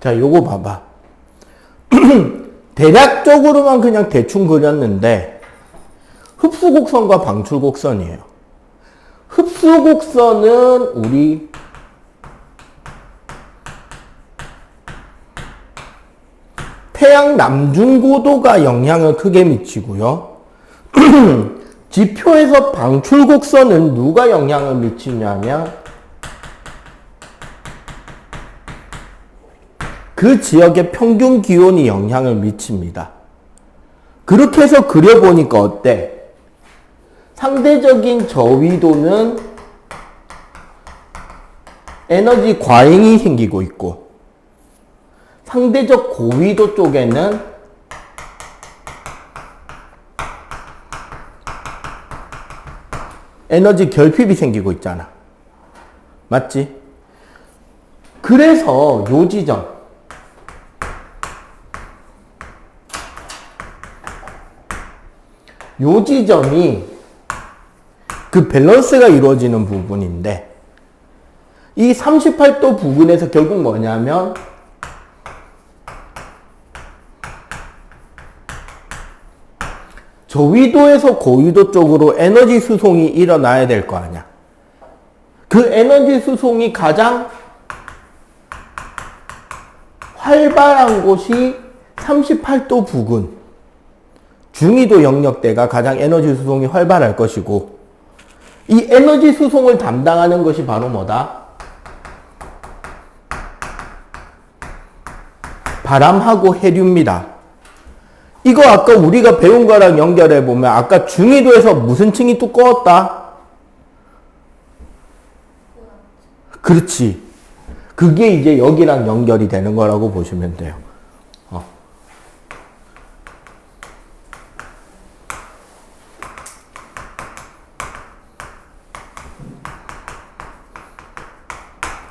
자, 요거 봐봐. 대략적으로만 그냥 대충 그렸는데 흡수곡선과 방출곡선이에요. 흡수곡선은 우리 태양 남중고도가 영향을 크게 미치고요. 지표에서 방출곡선은 누가 영향을 미치냐면 그 지역의 평균 기온이 영향을 미칩니다. 그렇게 해서 그려보니까 어때? 상대적인 저위도는 에너지 과잉이 생기고 있고, 상대적 고위도 쪽에는 에너지 결핍이 생기고 있잖아. 맞지? 그래서 요 지점, 요 지점이 그 밸런스가 이루어지는 부분인데, 이 38도 부근에서 결국 뭐냐면 저위도에서 고위도 쪽으로 에너지 수송이 일어나야 될 거 아니야. 그 에너지 수송이 가장 활발한 곳이 38도 부근, 중위도 영역대가 가장 에너지 수송이 활발할 것이고, 이 에너지 수송을 담당하는 것이 바로 뭐다? 바람하고 해류입니다. 이거 아까 우리가 배운 거랑 연결해 보면 아까 중위도에서 무슨 층이 두꺼웠다? 그렇지. 그게 이제 여기랑 연결이 되는 거라고 보시면 돼요.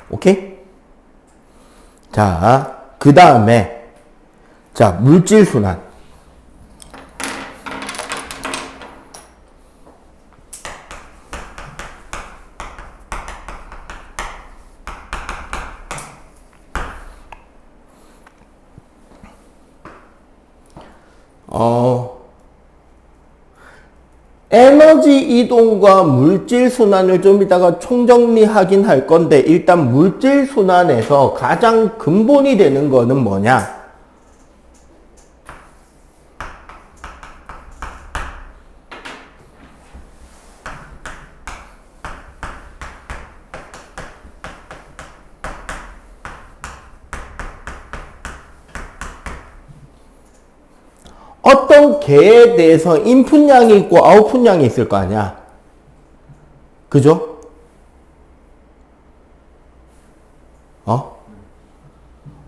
오케이? 자, 그 다음에 자, 물질순환. 에너지 이동과 물질 순환을 좀 이따가 총정리하긴 할 건데 일단 물질 순환에서 가장 근본이 되는 거는 뭐냐? 어떤 개에 대해서 인풋량이 있고 아웃풋량이 있을 거 아니야. 그죠?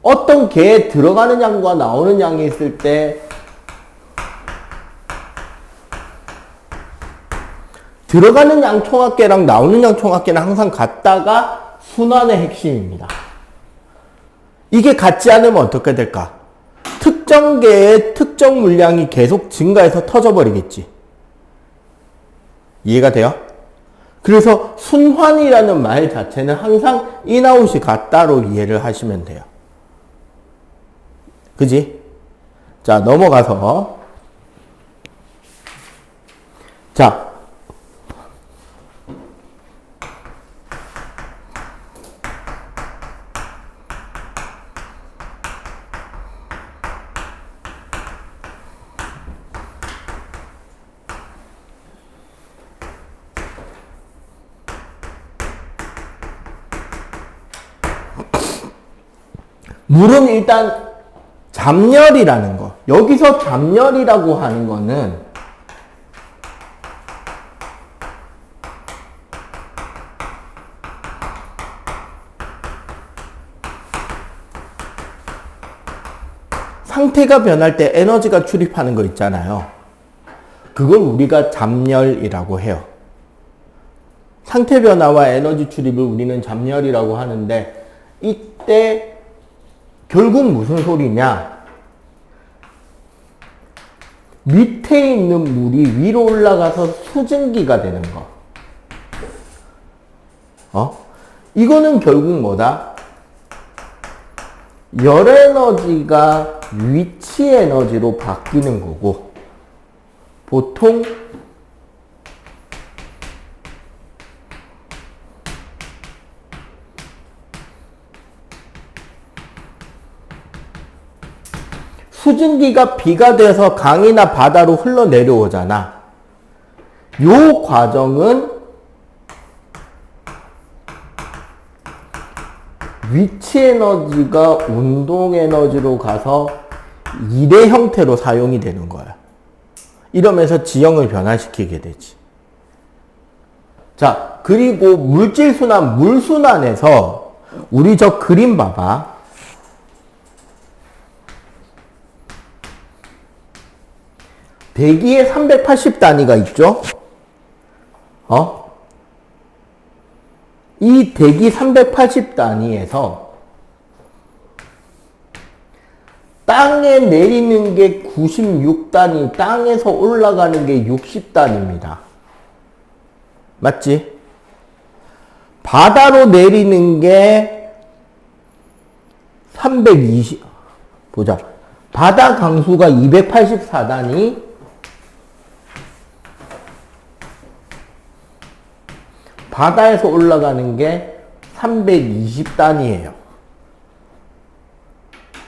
어떤 개에 들어가는 양과 나오는 양이 있을 때 들어가는 양 총합계랑 나오는 양 총합계는 항상 같다가 순환의 핵심입니다. 이게 같지 않으면 어떻게 될까? 특정 개의 특정 물량이 계속 증가해서 터져버리겠지. 이해가 돼요? 그래서 순환이라는 말 자체는 항상 인아웃이 같다로 이해를 하시면 돼요. 그지? 자, 넘어가서 자, 물은 일단 잡열이라는 거. 여기서 잡열이라고 하는 거는 상태가 변할 때 에너지가 출입하는 거 있잖아요. 그걸 우리가 잡열이라고 해요. 상태 변화와 에너지 출입을 우리는 잡열이라고 하는데 이때 결국 무슨 소리냐? 밑에 있는 물이 위로 올라가서 수증기가 되는 거. 이거는 결국 뭐다? 열 에너지가 위치 에너지로 바뀌는 거고, 보통 수증기가 비가 돼서 강이나 바다로 흘러내려오잖아. 요 과정은 위치 에너지가 운동 에너지로 가서 일의 형태로 사용이 되는 거야. 이러면서 지형을 변화시키게 되지. 자, 그리고 물질 순환, 물 순환에서 우리 저 그림 봐봐. 대기에 380단위가 있죠? 이 대기 380단위에서 땅에 내리는 게 96단위, 땅에서 올라가는 게 60단위입니다. 맞지? 바다로 내리는 게 320, 보자. 바다 강수가 284단위, 바다에서 올라가는 게 320단위예요.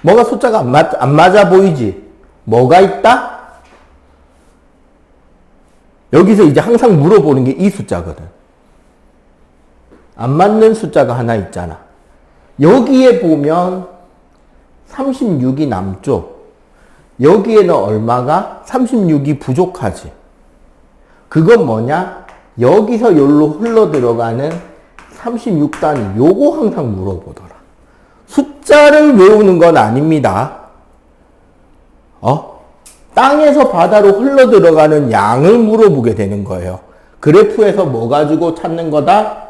뭐가 숫자가 안 맞아 보이지? 뭐가 있다? 여기서 이제 항상 물어보는 게 이 숫자거든. 안 맞는 숫자가 하나 여기에는 얼마가? 36이 부족하지. 그건 뭐냐? 여기서 여기로 흘러 들어가는 36단위. 요거 항상 물어보더라. 숫자를 외우는 건 아닙니다. 땅에서 바다로 흘러 들어가는 양을 물어보게 되는 거예요. 그래프에서 뭐 가지고 찾는 거다?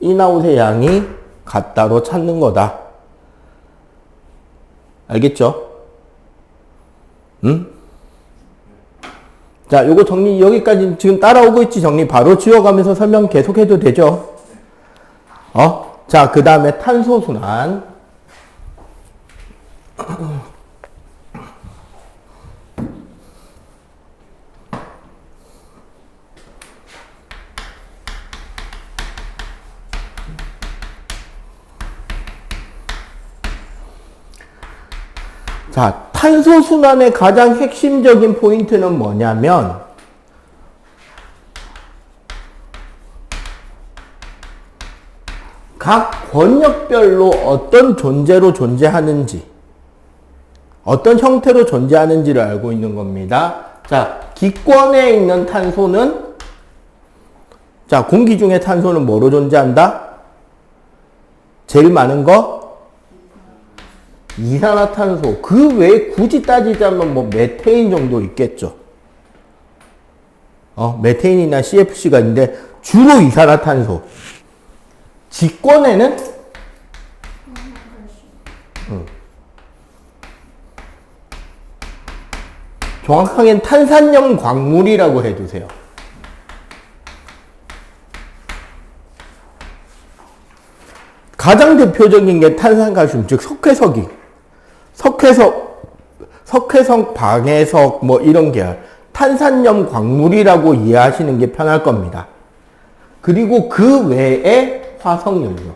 인아웃의 양이 같다로 찾는 거다. 알겠죠? 응? 자, 요거 정리 여기까지 지금 따라오고 있지? 정리 바로 지워가면서 설명 계속해도 되죠? 자, 그 다음에 탄소순환. 자, 탄소순환의 가장 핵심적인 포인트는 뭐냐면 각 권역별로 어떤 존재로 존재하는지, 어떤 형태로 존재하는지를 알고 있는 겁니다. 자, 기권에 있는 탄소는, 자, 공기 중에 탄소는 뭐로 존재한다? 제일 많은 거? 이산화탄소. 그 외에 굳이 따지자면 뭐 메테인 정도 있겠죠. 메테인이나 CFC가 있는데 주로 이산화탄소. 직권에는 정확하게는 탄산염 광물이라고 해두세요. 가장 대표적인 게 탄산칼슘, 즉 석회석이. 석회석, 방해석 뭐 이런 계열. 탄산염 광물이라고 이해하시는 게 편할 겁니다. 그리고 그 외에 화석연료.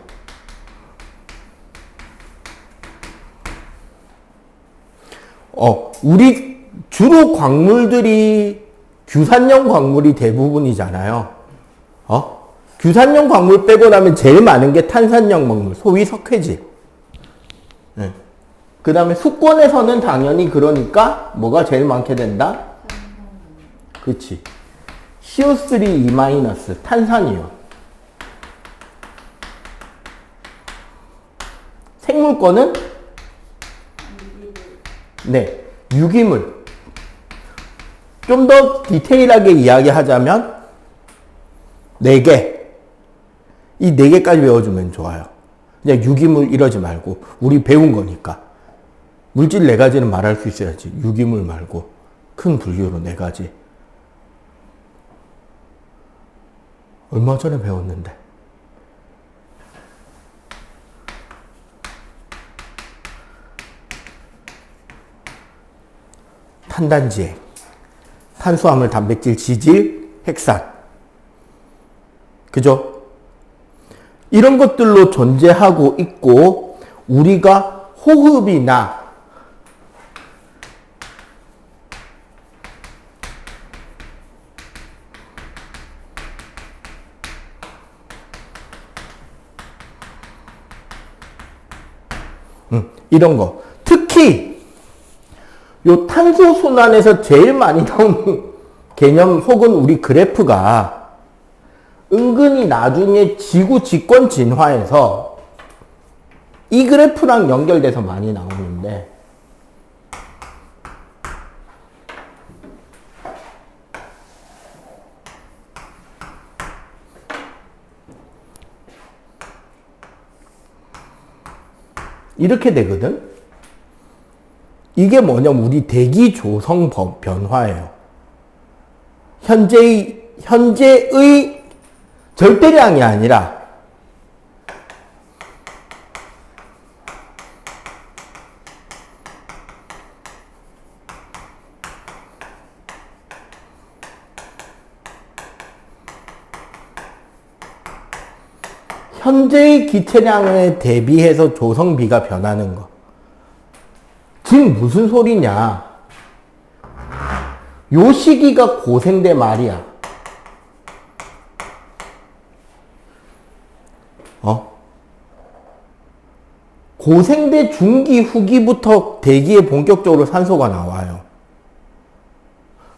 우리 주로 광물들이 규산염 광물이 대부분이잖아요. 규산염 광물 빼고 나면 제일 많은 게 탄산염 광물, 소위 석회질. 네. 그 다음에 수권에서는 당연히 그러니까 뭐가 제일 많게 된다? 그치. CO3E- 탄산이요. 생물권은? 네. 유기물. 좀 더 디테일하게 이야기하자면 4개. 이 4개까지 외워주면 좋아요. 그냥 유기물 이러지 말고 우리 배운 거니까. 물질 4가지는 말할 수 있어야지. 유기물 말고 큰 분류로 4가지. 얼마 전에 배웠는데. 탄단지액, 탄수화물, 단백질, 지질, 핵산. 그죠? 이런 것들로 존재하고 있고 우리가 호흡이나 이런 거. 특히 요 탄소순환에서 제일 많이 나오는 개념 혹은 우리 그래프가 은근히 나중에 지구 집권 진화에서 이 그래프랑 연결돼서 많이 나오는데 이렇게 되거든. 이게 뭐냐면 우리 대기 조성 변화예요. 현재의 절대량이 아니라 현재의 기체량에 대비해서 조성비가 변하는 거. 지금 무슨 소리냐? 요 시기가 고생대 말이야. 고생대 중기 후기부터 대기에 본격적으로 산소가 나와요.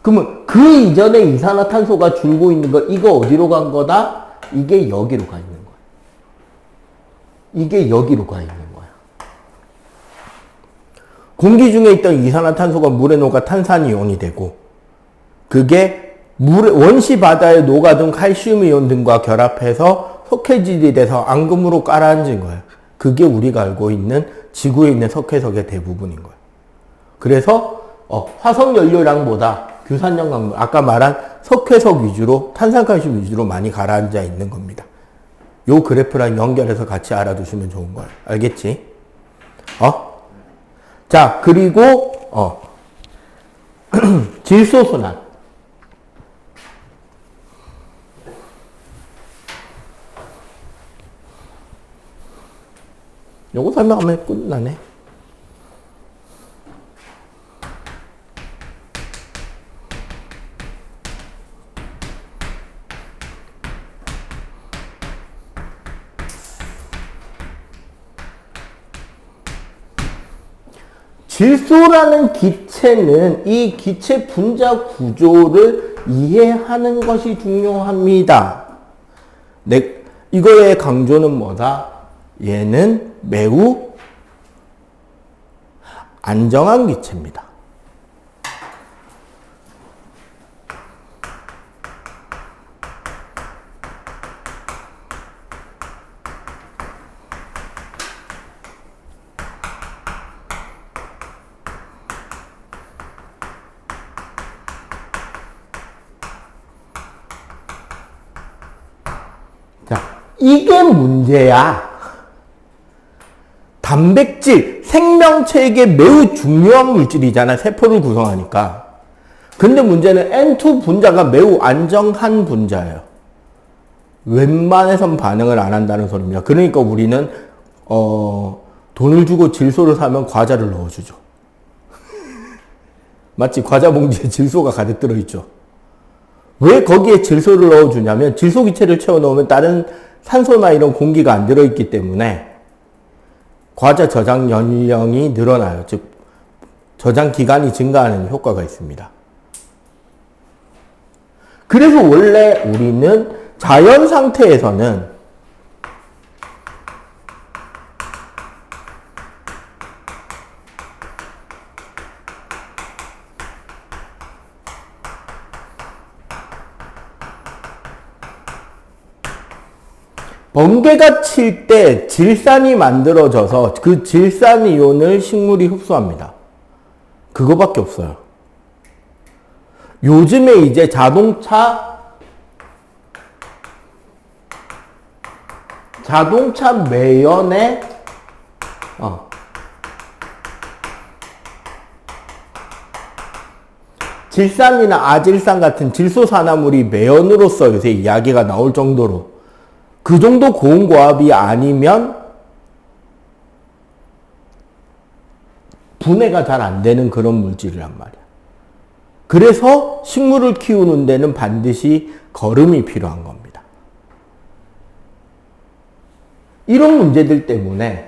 그러면 그 이전에 이산화탄소가 줄고 있는 거, 이거 어디로 간 거다? 이게 여기로 가 있는 거야. 이게 여기로 가 있는 거야. 공기 중에 있던 이산화탄소가 물에 녹아 탄산이온이 되고, 그게 원시 바다에 녹아든 칼슘이온 등과 결합해서 석회질이 돼서 앙금으로 깔아앉은 거예요. 그게 우리가 알고 있는 지구에 있는 석회석의 대부분인 거예요. 그래서 화석연료량보다 규산염 강물, 아까 말한 석회석 위주로, 탄산칼슘 위주로 많이 가라앉아 있는 겁니다. 요 그래프랑 연결해서 같이 알아두시면 좋은 거예요. 알겠지? 자, 그리고 질소순환. 요거 설명하면 끝나네. 질소라는 기체는 이 기체 분자 구조를 이해하는 것이 중요합니다. 이거의 강조는 뭐다? 얘는 매우 안정한 기체입니다. 자, 이게 문제야. 단백질, 생명체에게 매우 중요한 물질이잖아. 세포를 구성하니까. 근데 문제는 N2 분자가 매우 안정한 분자예요. 웬만해선 반응을 안 한다는 소리입니다. 그러니까 우리는 돈을 주고 질소를 사면 과자를 넣어주죠. 마치 과자 봉지에 질소가 가득 들어있죠. 왜 거기에 질소를 넣어주냐면 질소 기체를 채워 넣으면 다른 산소나 이런 공기가 안 들어있기 때문에 과자 저장 연령이 늘어나요. 즉 저장 기간이 증가하는 효과가 있습니다. 그래서 원래 우리는 자연 상태에서는 번개가 칠 때 질산이 만들어져서 그 질산이온을 식물이 흡수합니다. 그거밖에 없어요. 요즘에 이제 자동차 매연에 질산이나 아질산 같은 질소산화물이 매연으로서 요새 이야기가 나올 정도로 그 정도 고온고압이 아니면 분해가 잘 안 되는 그런 물질이란 말이야. 그래서 식물을 키우는 데는 반드시 거름이 필요한 겁니다. 이런 문제들 때문에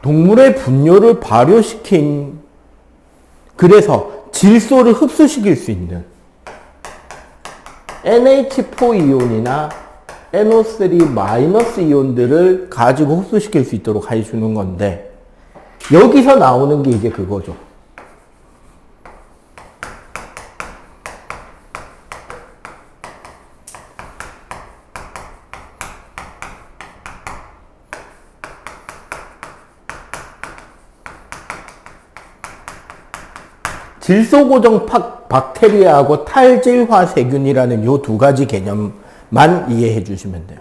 동물의 분뇨를 발효시킨, 그래서 질소를 흡수시킬 수 있는 NH4이온이나 NO3- 이온들을 가지고 흡수시킬 수 있도록 해주는 건데, 여기서 나오는 게 이제 그거죠. 질소고정 박테리아하고 탈질화 세균이라는 요 두 가지 개념만 이해해 주시면 돼요.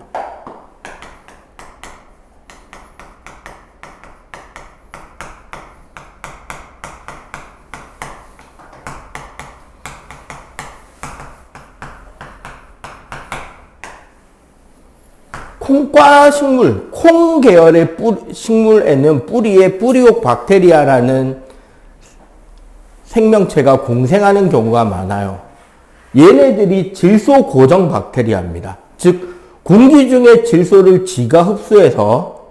콩과 식물, 콩 계열의 식물에는 뿌리에 뿌리옥 박테리아라는 생명체가 공생하는 경우가 많아요. 얘네들이 질소 고정 박테리아입니다. 즉 공기 중에 질소를 지가 흡수해서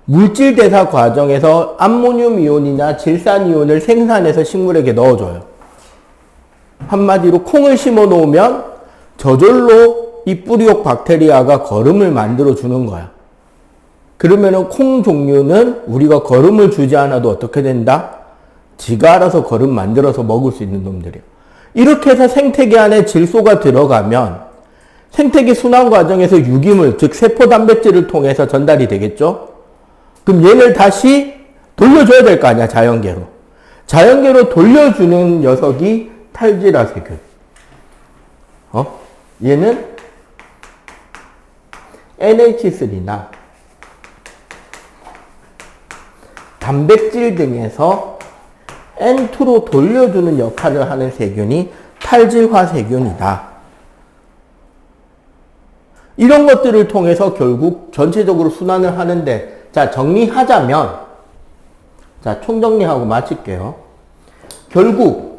물질 대사 과정에서 암모늄 이온이나 질산 이온을 생산해서 식물에게 넣어줘요. 한마디로 콩을 심어 놓으면 저절로 이 뿌리옥 박테리아가 거름을 만들어 주는 거야. 그러면은 콩 종류는 우리가 거름을 주지 않아도 어떻게 된다? 지가 알아서 거름 만들어서 먹을 수 있는 놈들이에요. 이렇게 해서 생태계 안에 질소가 들어가면 생태계 순환 과정에서 유기물, 즉 세포 단백질을 통해서 전달이 되겠죠? 그럼 얘를 다시 돌려줘야 될 거 아니야, 자연계로. 자연계로 돌려주는 녀석이 탈지라 세균. 얘는 NH3나 단백질 등에서 N2로 돌려주는 역할을 하는 세균이 탈질화 세균이다. 이런 것들을 통해서 결국 전체적으로 순환을 하는데, 자, 정리하자면, 자, 총정리하고 마칠게요. 결국,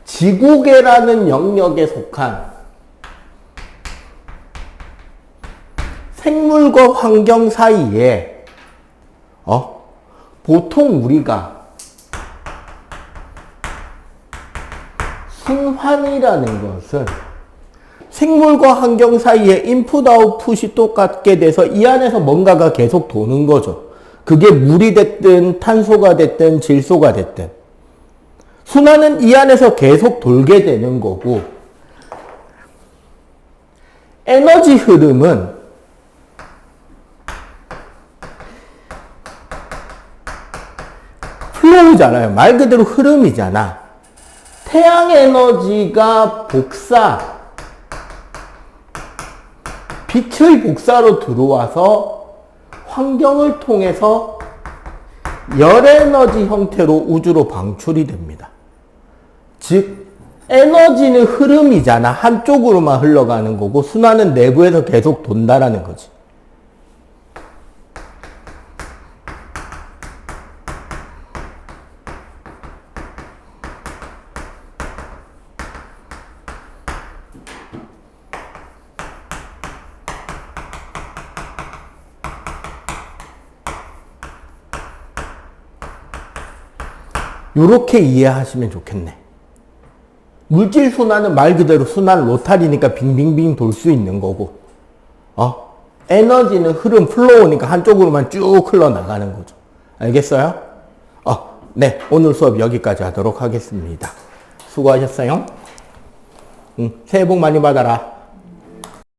지구계라는 영역에 속한 생물과 환경 사이에 보통 우리가 순환이라는 것은 생물과 환경 사이에 인풋 아웃풋이 똑같게 돼서 이 안에서 뭔가가 계속 도는 거죠. 그게 물이 됐든 탄소가 됐든 질소가 됐든 순환은 이 안에서 계속 돌게 되는 거고, 에너지 흐름은 플로우잖아요. 말 그대로 흐름이잖아. 태양 에너지가 빛의 복사로 들어와서 환경을 통해서 열 에너지 형태로 우주로 방출이 됩니다. 즉 에너지는 흐름이잖아. 한쪽으로만 흘러가는 거고 순환은 내부에서 계속 돈다라는 거지. 요렇게 이해하시면 좋겠네. 물질 순환은 말 그대로 순환 로타리니까 빙빙빙 돌 수 있는 거고, 에너지는 흐름 플로우니까 한쪽으로만 쭉 흘러나가는 거죠. 알겠어요? 네, 오늘 수업 여기까지 하도록 하겠습니다. 수고하셨어요. 새해 복 많이 받아라.